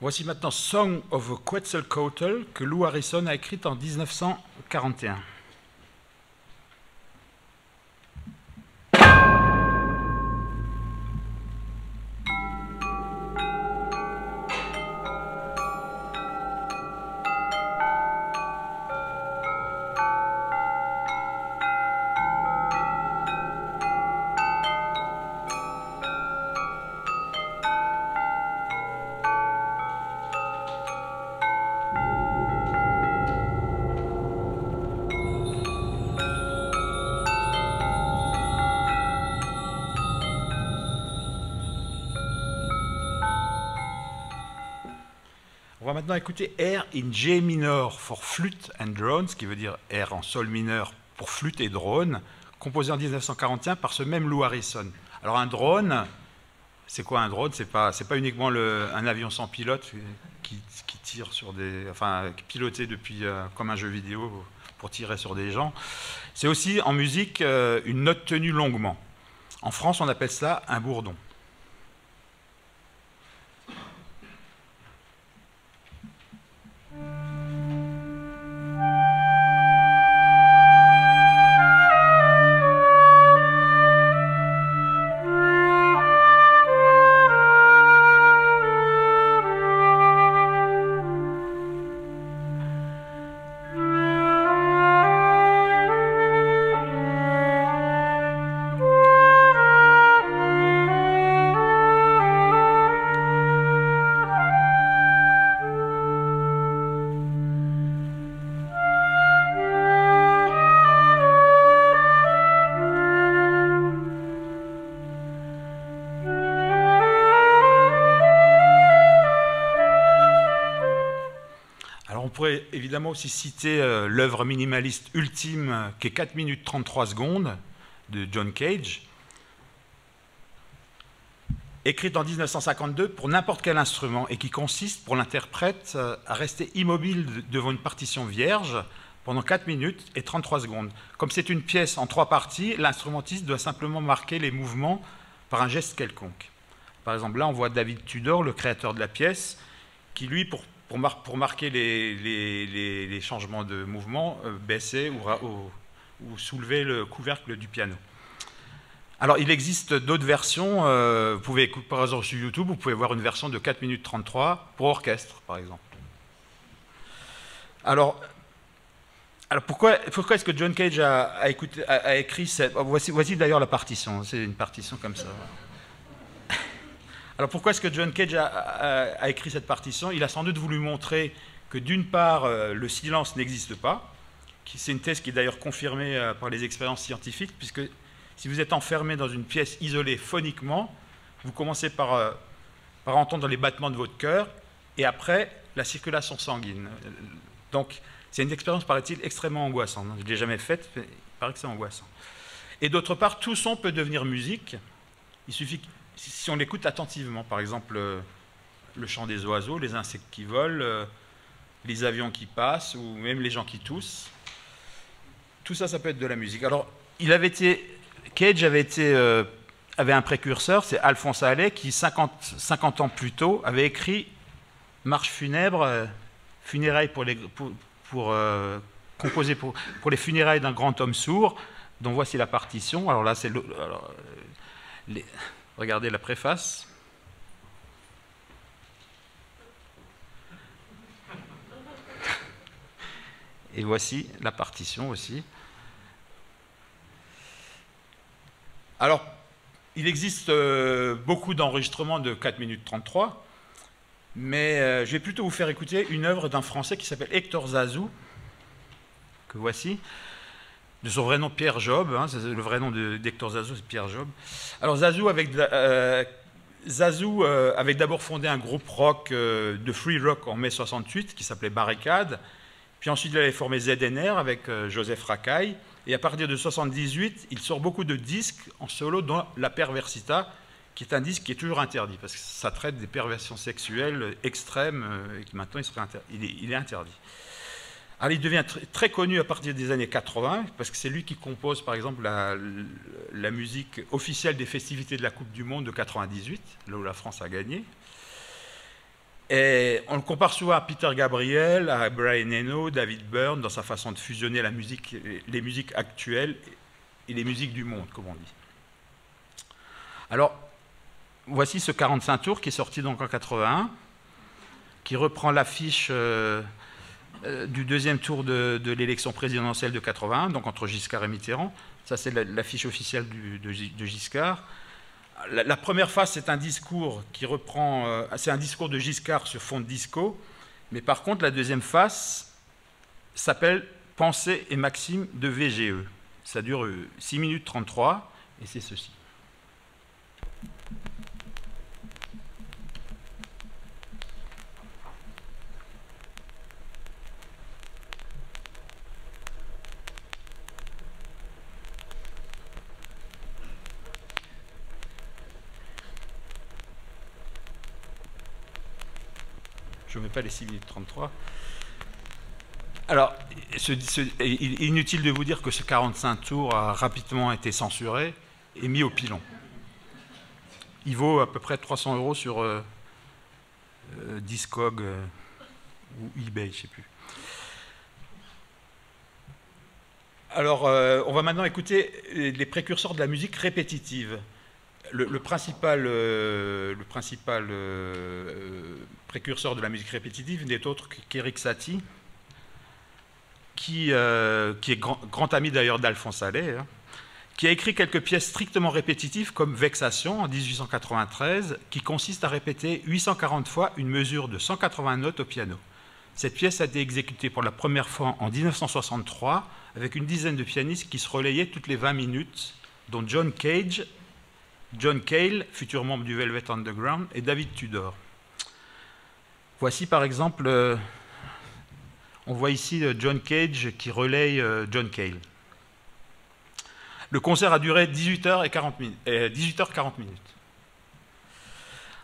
Voici maintenant Song of Quetzalcoatl que Lou Harrison a écrite en 1941. On va maintenant écouter Air in G minor for flute and drone, ce qui veut dire Air en sol mineur pour flûte et drone, composé en 1941 par ce même Lou Harrison. Alors un drone, c'est quoi un drone? C'est pas uniquement un avion sans pilote qui tire sur des... Enfin, piloté depuis comme un jeu vidéo pour tirer sur des gens. C'est aussi en musique une note tenue longuement. En France, on appelle ça un bourdon. Évidemment aussi citer l'œuvre minimaliste ultime qui est 4 minutes 33 secondes de John Cage, écrite en 1952 pour n'importe quel instrument et qui consiste pour l'interprète à rester immobile devant une partition vierge pendant 4 minutes et 33 secondes. Comme c'est une pièce en 3 parties, l'instrumentiste doit simplement marquer les mouvements par un geste quelconque. Par exemple, là on voit David Tudor, le créateur de la pièce, qui lui, pour marquer les changements de mouvement, baisser ou soulever le couvercle du piano. Alors, il existe d'autres versions. Vous pouvez écouter, par exemple, sur YouTube, vous pouvez voir une version de 4 minutes 33 pour orchestre, par exemple. Alors pourquoi est-ce que John Cage a écrit cette... Voici d'ailleurs la partition. C'est une partition comme ça. Alors pourquoi est-ce que John Cage a écrit cette partition? Il a sans doute voulu montrer que d'une part, le silence n'existe pas. C'est une thèse qui est d'ailleurs confirmée par les expériences scientifiques, puisque si vous êtes enfermé dans une pièce isolée phoniquement, vous commencez par entendre les battements de votre cœur, et après, la circulation sanguine. Donc, c'est une expérience, paraît-il, extrêmement angoissante. Je ne l'ai jamais faite, mais il paraît que c'est angoissant. Et d'autre part, tout son peut devenir musique. Il suffit si on l'écoute attentivement, par exemple le chant des oiseaux, les insectes qui volent, les avions qui passent, ou même les gens qui toussent, tout ça, ça peut être de la musique. Alors, Cage avait un précurseur, c'est Alphonse Allais, qui 50 ans plus tôt avait écrit Marche funèbre, funérailles composé pour les funérailles d'un grand homme sourd, dont voici la partition. Alors là, c'est regardez la préface. Et voici la partition aussi. Alors, il existe beaucoup d'enregistrements de 4 minutes 33, mais je vais plutôt vous faire écouter une œuvre d'un Français qui s'appelle Hector Zazou, que voici. De son vrai nom Pierre Job, hein, le vrai nom d'Hector Zazou, c'est Pierre Job. Alors Zazou avait d'abord fondé un groupe rock de free rock en mai 68 qui s'appelait Barricade, puis ensuite il avait formé ZNR avec Joseph Racaille, et à partir de 78, il sort beaucoup de disques en solo, dont La Perversità, qui est un disque qui est toujours interdit, parce que ça traite des perversions sexuelles extrêmes, et que maintenant il est interdit. Alors, il devient très connu à partir des années 80, parce que c'est lui qui compose, par exemple, la musique officielle des festivités de la Coupe du Monde de 98, là où la France a gagné. Et on le compare souvent à Peter Gabriel, à Brian Eno, David Byrne, dans sa façon de fusionner les musiques actuelles et les musiques du monde, comme on dit. Alors, voici ce 45 tours qui est sorti donc en 81, qui reprend l'affiche du deuxième tour de l'élection présidentielle de 81, donc entre Giscard et Mitterrand. Ça, c'est l'affiche officielle de Giscard. La première phase, c'est un discours qui reprend... c'est un discours de Giscard sur fond de disco, mais par contre, la deuxième phase s'appelle « Pensée et Maxime de VGE ». Ça dure 6 minutes 33, et c'est ceci. je ne mets pas les 6 minutes 33. Alors, inutile de vous dire que ce 45 tours a rapidement été censuré et mis au pilon. Il vaut à peu près 300 € sur Discog ou eBay, je ne sais plus. Alors, on va maintenant écouter les précurseurs de la musique répétitive. Le principal précurseur de la musique répétitive n'est autre qu'Erik Satie, qui est grand ami d'ailleurs d'Alphonse Allais, hein, qui a écrit quelques pièces strictement répétitives comme Vexation en 1893, qui consiste à répéter 840 fois une mesure de 180 notes au piano. Cette pièce a été exécutée pour la première fois en 1963 avec une dizaine de pianistes qui se relayaient toutes les 20 minutes, dont John Cale, futur membre du Velvet Underground, et David Tudor. Voici par exemple, on voit ici John Cage qui relaye John Cale. Le concert a duré 18h40 minutes.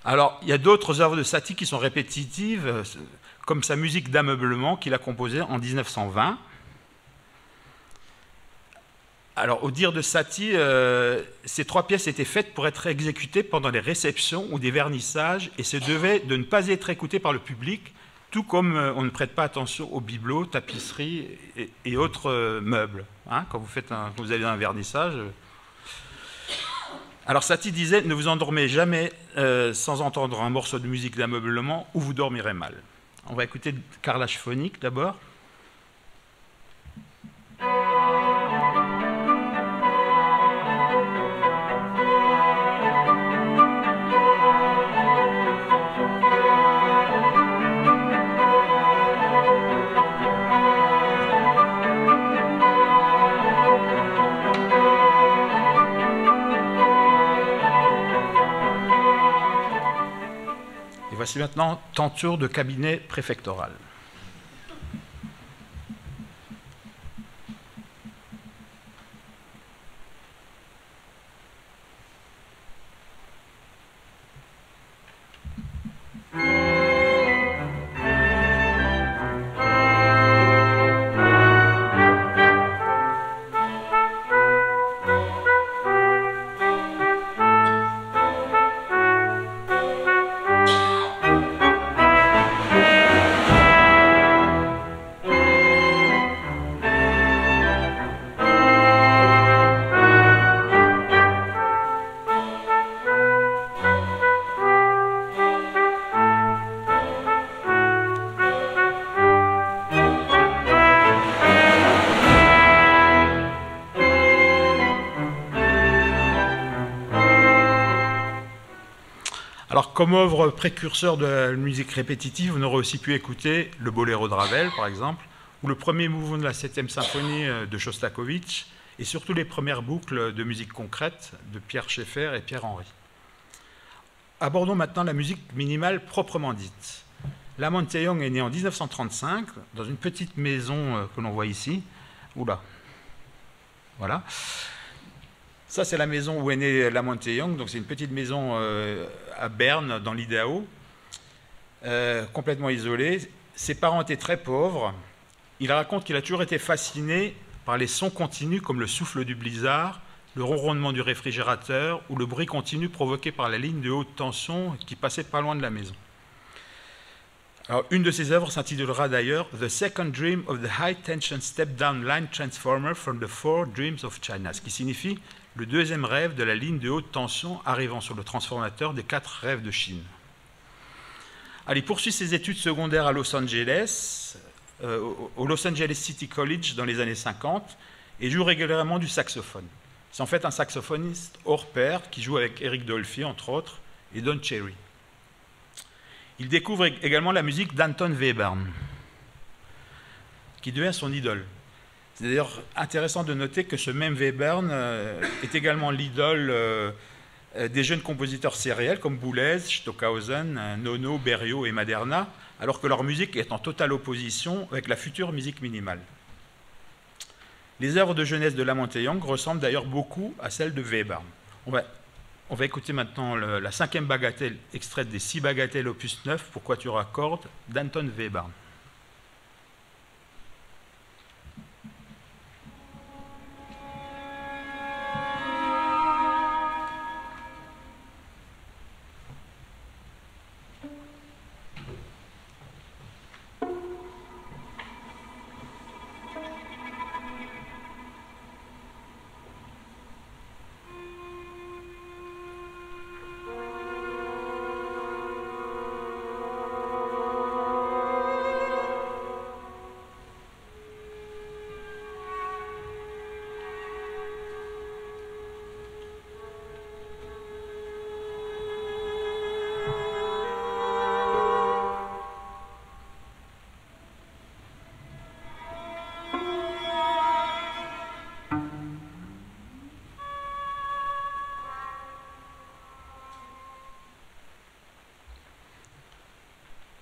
Alors, il y a d'autres œuvres de Satie qui sont répétitives, comme sa musique d'ameublement qu'il a composée en 1920. Alors, au dire de Satie, ces 3 pièces étaient faites pour être exécutées pendant les réceptions ou des vernissages et se devaient de ne pas être écoutées par le public, tout comme on ne prête pas attention aux bibelots, tapisseries et autres meubles, hein, quand vous avez un vernissage. Alors Satie disait « Ne vous endormez jamais sans entendre un morceau de musique d'ameublement ou vous dormirez mal ». On va écouter le carrelage phonique d'abord. Voici maintenant tenture de cabinet préfectoral. Alors, comme œuvre précurseur de la musique répétitive, on aurait aussi pu écouter le Boléro de Ravel, par exemple, ou le premier mouvement de la 7e symphonie de Shostakovich, et surtout les premières boucles de musique concrète de Pierre Schaeffer et Pierre Henry. Abordons maintenant la musique minimale proprement dite. La Monte-Young est née en 1935 dans une petite maison que l'on voit ici. Oula, voilà. Ça, c'est la maison où est née la Monte-Young. Donc, c'est une petite maison à Berne, dans l'Idaho, complètement isolée. Ses parents étaient très pauvres. Il raconte qu'il a toujours été fasciné par les sons continus comme le souffle du blizzard, le ronronnement du réfrigérateur ou le bruit continu provoqué par la ligne de haute tension qui passait pas loin de la maison. Alors, une de ses œuvres s'intitulera d'ailleurs « The Second Dream of the High Tension Step-Down Line Transformer from the Four Dreams of China », ce qui signifie le deuxième rêve de la ligne de haute tension arrivant sur le transformateur des 4 rêves de Chine. Alors, il poursuit ses études secondaires à Los Angeles, au Los Angeles City College dans les années 50, et joue régulièrement du saxophone. C'est en fait un saxophoniste hors pair qui joue avec Eric Dolphy, entre autres, et Don Cherry. Il découvre également la musique d'Anton Webern, qui devient son idole. C'est d'ailleurs intéressant de noter que ce même Webern est également l'idole des jeunes compositeurs sériels comme Boulez, Stockhausen, Nono, Berio et Maderna, alors que leur musique est en totale opposition avec la future musique minimale. Les œuvres de jeunesse de la Monte-Young ressemblent d'ailleurs beaucoup à celles de Webern. On va On va écouter maintenant la 5e bagatelle, extraite des 6 bagatelles opus 9 pour quatuor à cordes d'Anton Webern.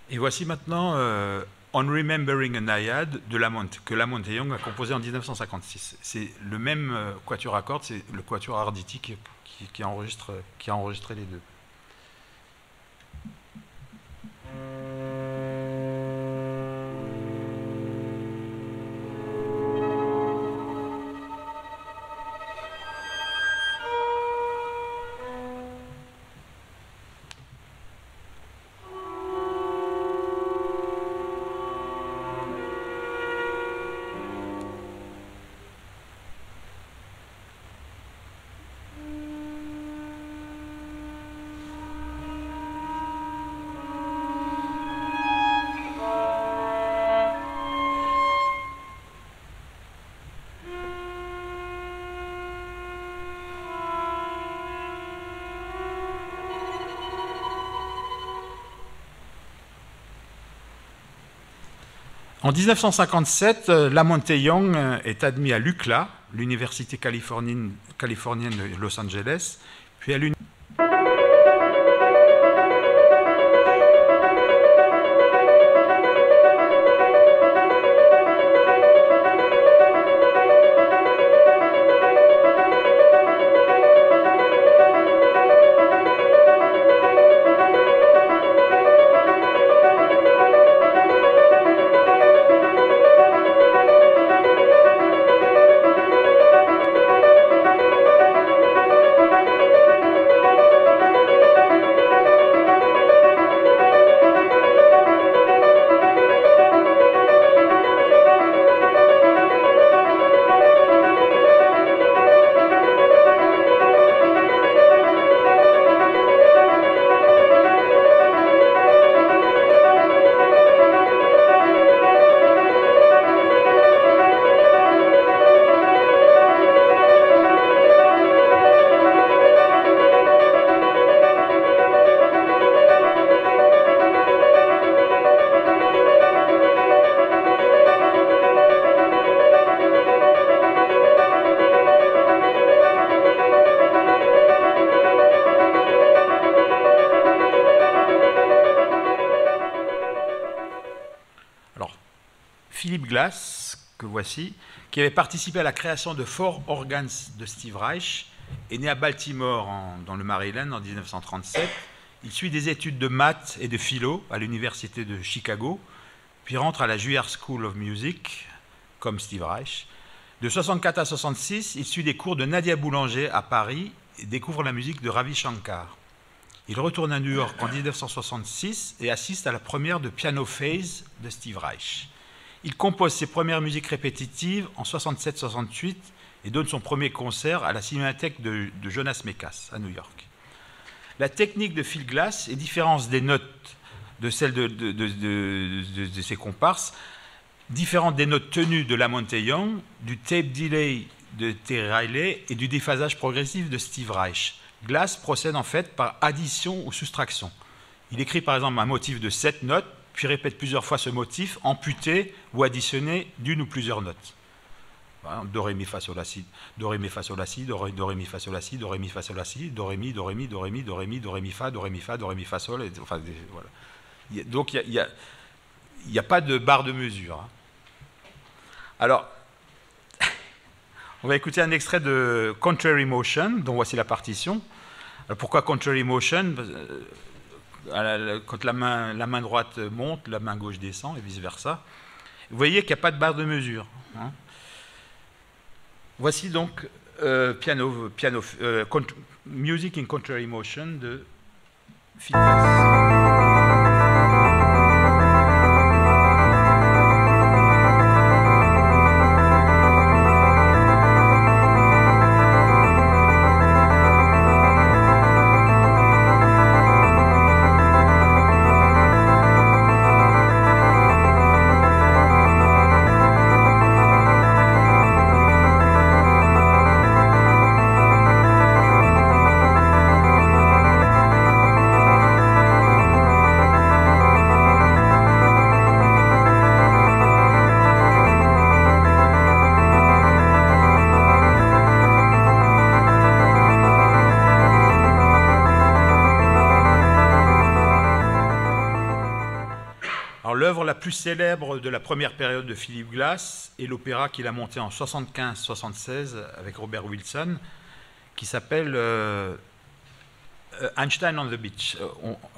Et voici maintenant On Remembering a Naiad de Lamont, que Lamont et Young a composé en 1956. C'est le même quatuor à cordes, c'est le quatuor Arditi qui a enregistré les deux. En 1957, Lamont et Young est admis à l'UCLA, l'université californienne de Los Angeles, puis à l'université. Philip Glass, que voici, qui avait participé à la création de Four Organs de Steve Reich, est né à Baltimore, dans le Maryland, en 1937. Il suit des études de maths et de philo à l'université de Chicago, puis rentre à la Juilliard School of Music, comme Steve Reich. De 64 à 66, il suit des cours de Nadia Boulanger à Paris et découvre la musique de Ravi Shankar. Il retourne à New York en 1966 et assiste à la première de Piano Phase de Steve Reich. Il compose ses premières musiques répétitives en 67-68 et donne son premier concert à la Cinémathèque de Jonas Mekas à New York. La technique de Phil Glass est différente des notes de celle de ses comparses, différente des notes tenues de Lamont et Young, du tape delay de Terry Riley et du déphasage progressif de Steve Reich. Glass procède en fait par addition ou soustraction. Il écrit par exemple un motif de 7 notes, puis répète plusieurs fois ce motif, amputé ou additionné d'une ou plusieurs notes. Do, ré, mi, fa, sol, la, si, do, ré, mi, fa, sol, la, si, do, ré, mi, fa, sol, la, si, do, ré, mi, fa, sol, la, si, do, ré, mi, do, ré, mi, do, ré, mi, do, ré, mi, do, ré, mi, fa, do, ré, mi, fa, do, ré, mi, fa, sol, et, enfin, voilà. Donc il n'y a pas de barre de mesure. Hein. Alors, on va écouter un extrait de Contrary Motion, dont voici la partition. Alors pourquoi contrary motion? Quand la main droite monte, la main gauche descend et vice-versa. Vous voyez qu'il n'y a pas de barre de mesure. Hein. Voici donc Music in Contrary Motion de Philippe Glass. L'œuvre la plus célèbre de la première période de Philip Glass est l'opéra qu'il a monté en 75-76 avec Robert Wilson, qui s'appelle Einstein on the Beach.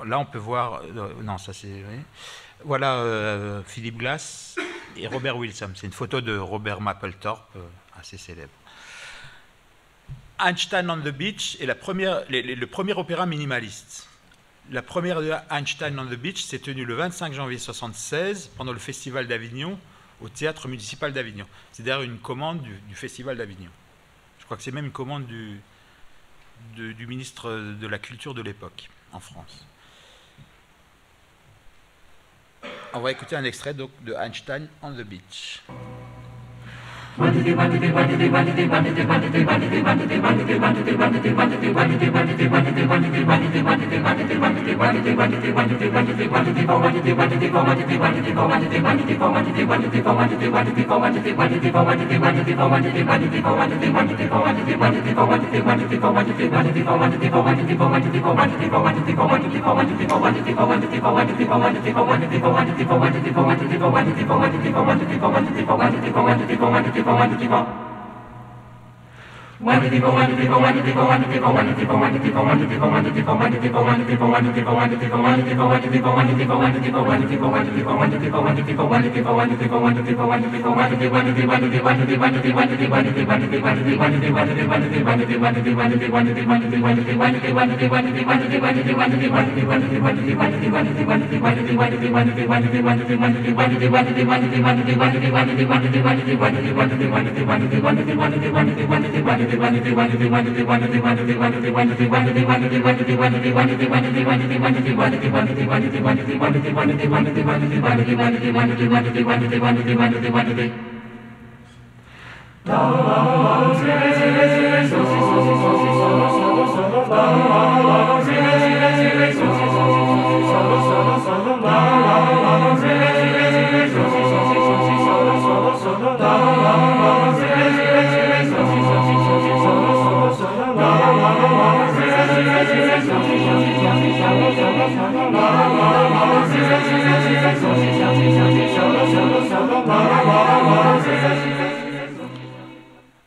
Là, on peut voir... non, ça c'est... Oui. Voilà Philip Glass et Robert Wilson. C'est une photo de Robert Mapplethorpe, assez célèbre. Einstein on the Beach est le premier opéra minimaliste. La première de Einstein on the Beach s'est tenue le 25 janvier 1976 pendant le Festival d'Avignon au Théâtre municipal d'Avignon. C'est d'ailleurs une commande du Festival d'Avignon. Je crois que c'est même une commande du ministre de la Culture de l'époque en France. On va écouter un extrait donc, de Einstein on the Beach.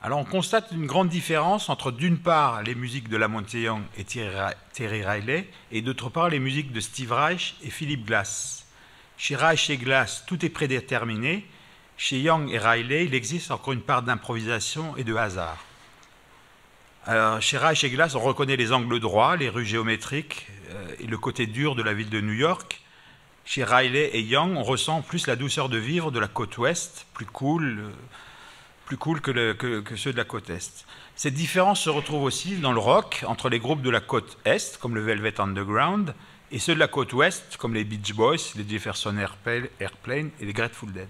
Alors on constate une grande différence entre d'une part les musiques de Lamonte Young et Terry Riley et d'autre part les musiques de Steve Reich et Philip Glass. Chez Reich et Glass, tout est prédéterminé. Chez Young et Riley, il existe encore une part d'improvisation et de hasard. Alors, chez Reich et Glass, on reconnaît les angles droits, les rues géométriques et le côté dur de la ville de New York. Chez Riley et Young, on ressent plus la douceur de vivre de la côte ouest, plus cool que ceux de la côte est. Cette différence se retrouve aussi dans le rock entre les groupes de la côte est, comme le Velvet Underground, et ceux de la côte ouest, comme les Beach Boys, les Jefferson Airplane et les Grateful Dead.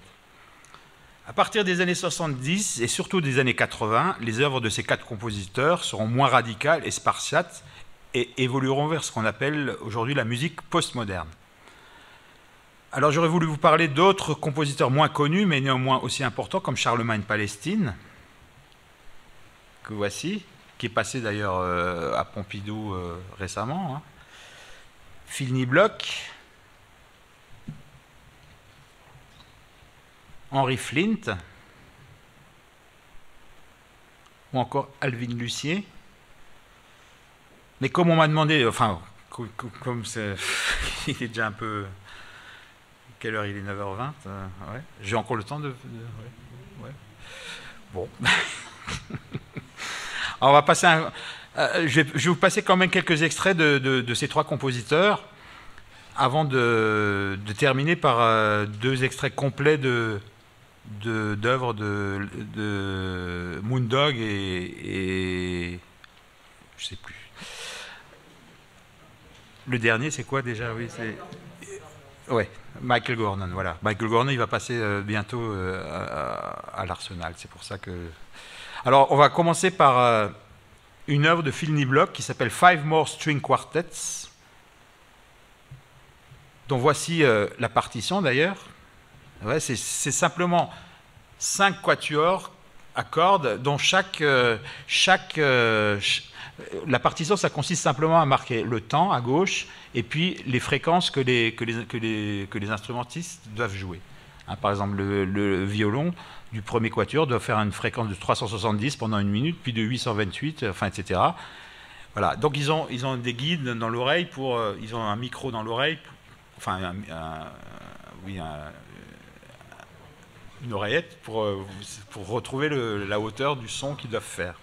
À partir des années 70 et surtout des années 80, les œuvres de ces quatre compositeurs seront moins radicales et spartiates et évolueront vers ce qu'on appelle aujourd'hui la musique postmoderne. Alors j'aurais voulu vous parler d'autres compositeurs moins connus mais néanmoins aussi importants comme Charlemagne Palestine, que voici, qui est passé d'ailleurs à Pompidou récemment, hein. Phil Niblock, Henry Flint, ou encore Alvin Lucier, Mais comme on m'a demandé, enfin, comme c'est, il est déjà un peu... Quelle heure il est? 9h20 ouais. J'ai encore le temps de ouais. Bon. Alors on va passer je vais vous passer quand même quelques extraits de ces trois compositeurs avant de terminer par deux extraits complets d'œuvres de Moondog et je sais plus. Le dernier, c'est quoi déjà? Oui, c'est... Ouais, Michael Gordon, voilà. Michael Gordon, il va passer bientôt à l'Arsenal, c'est pour ça que... Alors, on va commencer par une œuvre de Phil Niblock qui s'appelle Five More String Quartets, dont voici la partition d'ailleurs. Ouais, c'est simplement 5 quatuors à cordes, dont la partition, ça consiste simplement à marquer le temps à gauche et puis les fréquences que les instrumentistes doivent jouer. Hein, par exemple, le violon du premier quatuor doit faire une fréquence de 370 pendant 1 minute, puis de 828, enfin, etc. Voilà. Donc ils ont des guides dans l'oreille ils ont un micro dans l'oreille, enfin une oreillette pour retrouver la hauteur du son qu'ils doivent faire.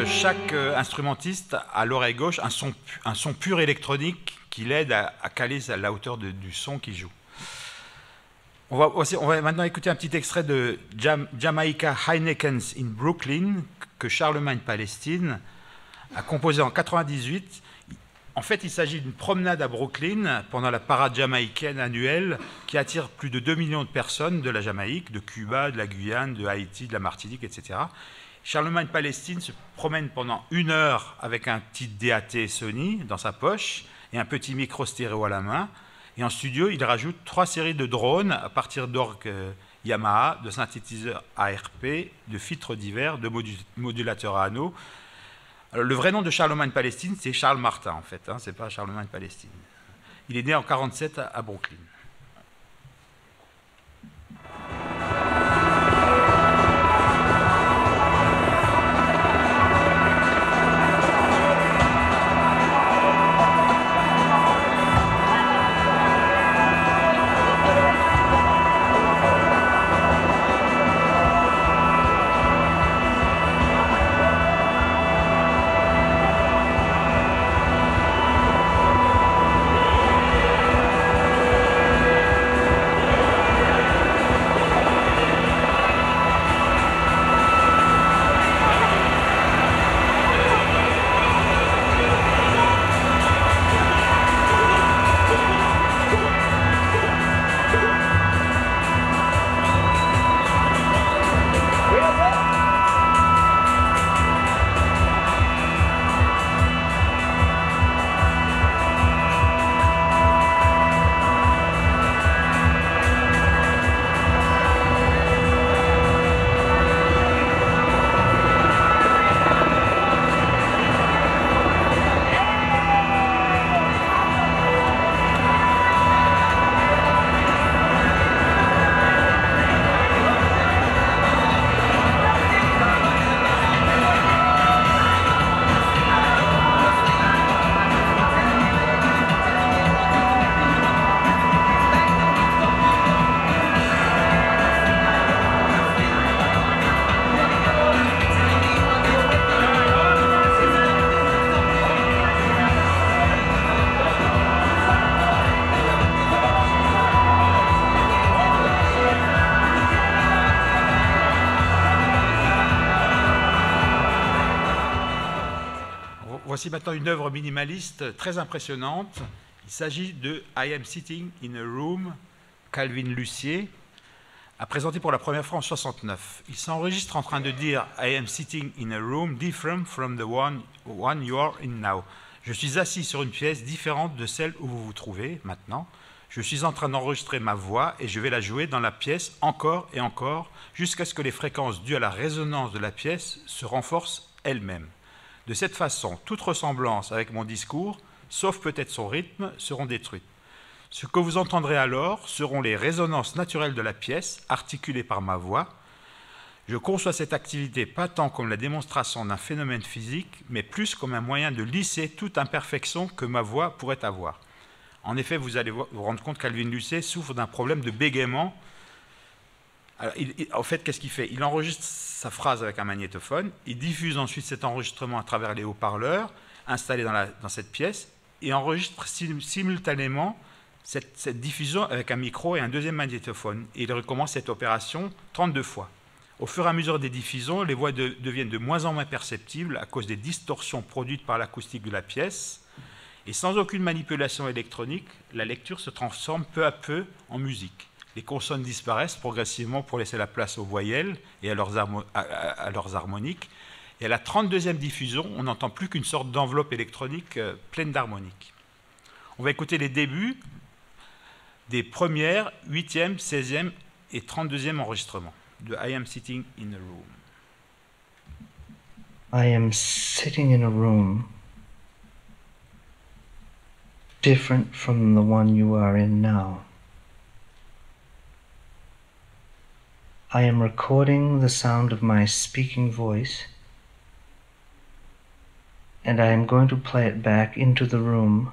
Chaque instrumentiste a à l'oreille gauche un son pur électronique qui l'aide à caler la hauteur du son qu'il joue. On va maintenant écouter un petit extrait de Jamaica Heineken's in Brooklyn que Charlemagne Palestine a composé en 1998. En fait, il s'agit d'une promenade à Brooklyn pendant la parade jamaïcaine annuelle qui attire plus de 2 millions de personnes de la Jamaïque, de Cuba, de la Guyane, de Haïti, de la Martinique, etc. Charlemagne Palestine se promène pendant 1 heure avec un petit DAT Sony dans sa poche et un petit micro stéréo à la main. Et en studio, il rajoute 3 séries de drones à partir d'orgues Yamaha, de synthétiseurs ARP, de filtres divers, de modulateurs à anneaux. Alors, le vrai nom de Charlemagne Palestine, c'est Charles Martin en fait, hein, c'est pas Charlemagne Palestine. Il est né en 1947 à Brooklyn. voici maintenant une œuvre minimaliste très impressionnante. Il s'agit de I Am Sitting in a Room, Calvin Lussier, a présenté pour la première fois en 1969. Il s'enregistre en train de dire « I am sitting in a room different from the one you are in now ». Je suis assis sur une pièce différente de celle où vous vous trouvez maintenant. Je suis en train d'enregistrer ma voix et je vais la jouer dans la pièce encore et encore jusqu'à ce que les fréquences dues à la résonance de la pièce se renforcent elles-mêmes. De cette façon, toute ressemblance avec mon discours, sauf peut-être son rythme, seront détruites. Ce que vous entendrez alors seront les résonances naturelles de la pièce, articulées par ma voix. Je conçois cette activité pas tant comme la démonstration d'un phénomène physique, mais plus comme un moyen de lisser toute imperfection que ma voix pourrait avoir. En effet, vous allez vous rendre compte qu'Alvin Lussier souffre d'un problème de bégaiement. Alors, en fait, qu'est-ce qu'il fait? Il enregistre sa phrase avec un magnétophone, il diffuse ensuite cet enregistrement à travers les haut-parleurs installés dans cette pièce et enregistre simultanément cette diffusion avec un micro et un deuxième magnétophone. Et il recommence cette opération 32 fois. Au fur et à mesure des diffusions, les voix deviennent de moins en moins perceptibles à cause des distorsions produites par l'acoustique de la pièce. Et sans aucune manipulation électronique, la lecture se transforme peu à peu en musique. Les consonnes disparaissent progressivement pour laisser la place aux voyelles et à leurs harmoniques. Et à la 32e diffusion, on n'entend plus qu'une sorte d'enveloppe électronique pleine d'harmoniques. On va écouter les débuts des premières, 8e, 16e et 32e enregistrements de I Am Sitting in a Room. I am sitting in a room different from the one you are in now. I am recording the sound of my speaking voice, and I am going to play it back into the room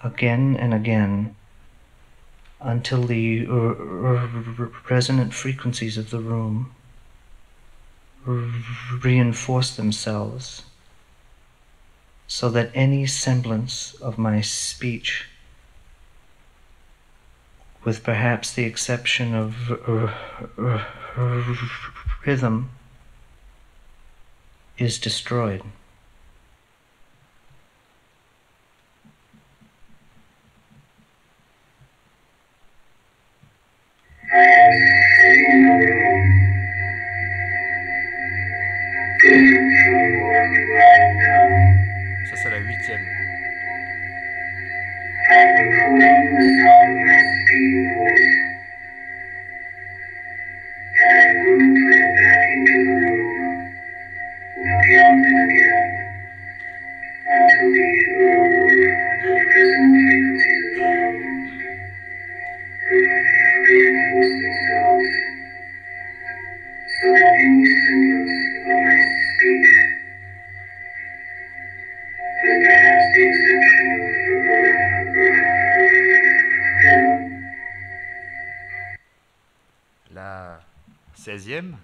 again and again until the resonant frequencies of the room reinforce themselves so that any semblance of my speech, with perhaps the exception of rhythm, is destroyed. Ça, c'est la 8e. La 16e.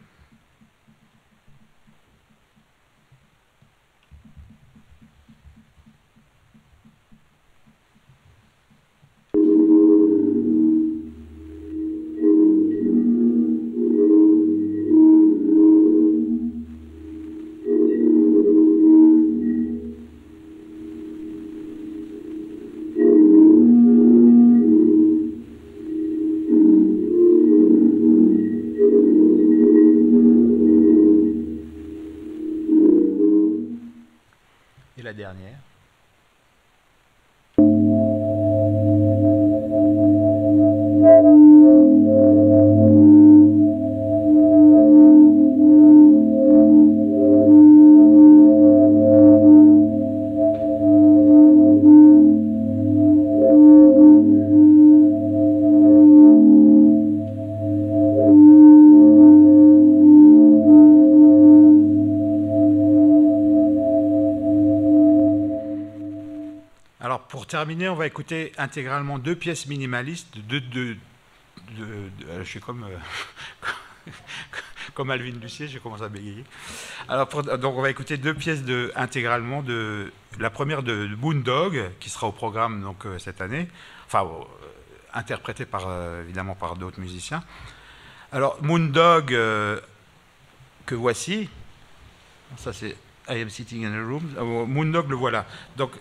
Et la dernière. Alors, pour terminer, on va écouter intégralement deux pièces minimalistes, je suis comme Alvin Lussier, j'ai commencé à bégayer. Alors, donc on va écouter deux pièces intégralement de la première de Moondog, qui sera au programme donc, cette année, enfin interprétée évidemment par d'autres musiciens. Alors, Moondog, que voici, ça c'est I am sitting in a room. Moondog, le voilà. Donc,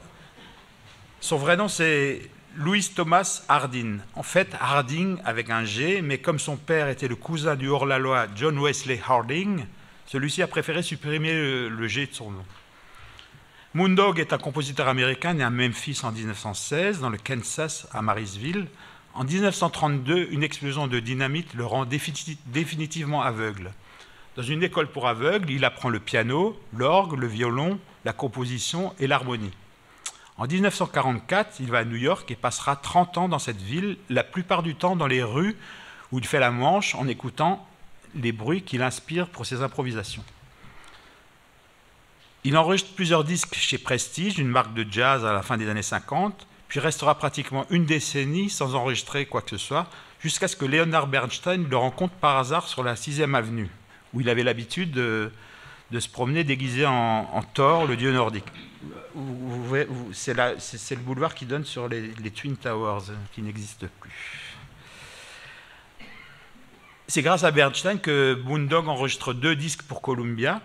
son vrai nom, c'est Louis Thomas Harding. En fait, Harding avec un G, mais comme son père était le cousin du hors-la-loi John Wesley Harding, celui-ci a préféré supprimer le G de son nom. Moondog est un compositeur américain né à Memphis en 1916, dans le Kansas, à Marysville. En 1932, une explosion de dynamite le rend définitivement aveugle. Dans une école pour aveugles, il apprend le piano, l'orgue, le violon, la composition et l'harmonie. En 1944, il va à New York et passera 30 ans dans cette ville, la plupart du temps dans les rues où il fait la manche en écoutant les bruits qu'il inspire pour ses improvisations. Il enregistre plusieurs disques chez Prestige, une marque de jazz à la fin des années 50, puis restera pratiquement une décennie sans enregistrer quoi que ce soit, jusqu'à ce que Leonard Bernstein le rencontre par hasard sur la 6e avenue, où il avait l'habitude de se promener déguisé en Thor, le dieu nordique. C'est le boulevard qui donne sur les Twin Towers, qui n'existent plus. C'est grâce à Bernstein que Moondog enregistre 2 disques pour Columbia.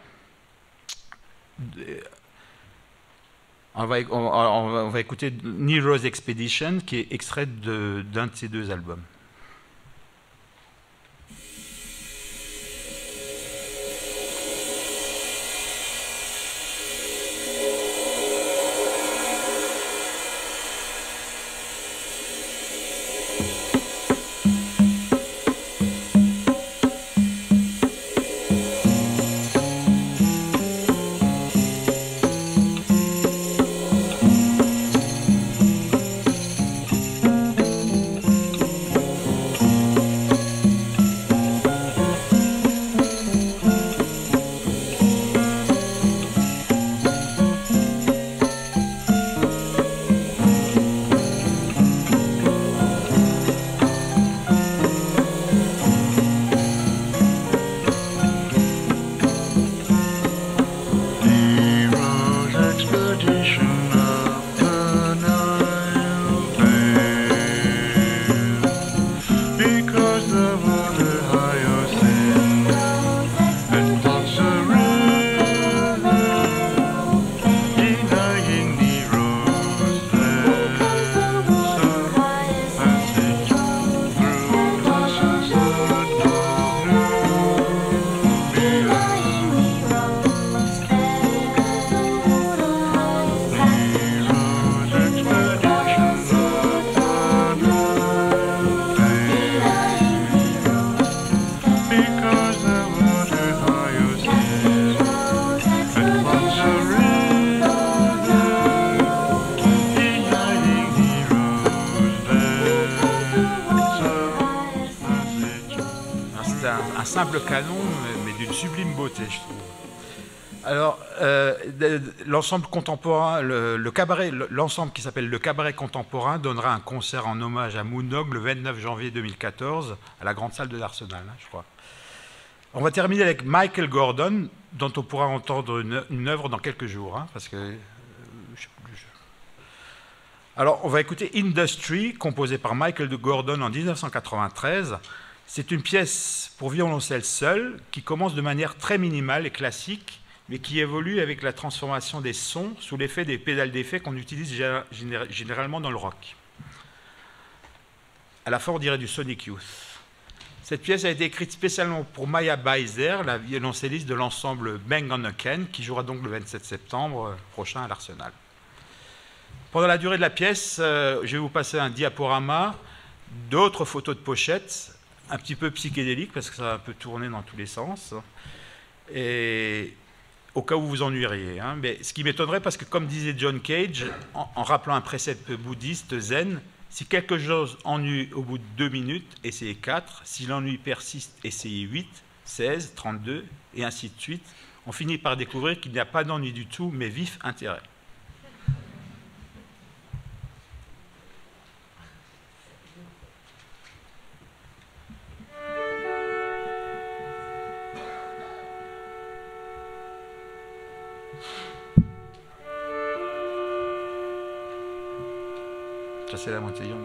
On va écouter Nero's Expedition, qui est extrait d'un de ces 2 albums. Simple canon, mais d'une sublime beauté, je trouve. Alors, l'ensemble contemporain, l'ensemble qui s'appelle le Cabaret Contemporain donnera un concert en hommage à Moondog le 29 janvier 2014 à la grande salle de l'Arsenal, je crois. On va terminer avec Michael Gordon, dont on pourra entendre une œuvre dans quelques jours, parce que je sais plus. Alors, on va écouter Industry, composée par Michael Gordon en 1993. C'est une pièce pour violoncelle seul qui commence de manière très minimale et classique, mais qui évolue avec la transformation des sons sous l'effet des pédales d'effet qu'on utilise généralement dans le rock. À la fin, on dirait du Sonic Youth. Cette pièce a été écrite spécialement pour Maya Beiser, la violoncelliste de l'ensemble Bang on a Ken, qui jouera donc le 27 septembre prochain à l'Arsenal. Pendant la durée de la pièce, je vais vous passer un diaporama, d'autres photos de pochettes, un petit peu psychédélique parce que ça va un peu tourner dans tous les sens, et au cas où vous vous ennuieriez. Mais ce qui m'étonnerait, parce que comme disait John Cage, en rappelant un précepte bouddhiste zen, si quelque chose ennuie au bout de 2 minutes, essayez 4, si l'ennui persiste, essayez 8, 16, 32, et ainsi de suite. On finit par découvrir qu'il n'y a pas d'ennui du tout, mais vif intérêt. Ça, c'est la montée Young.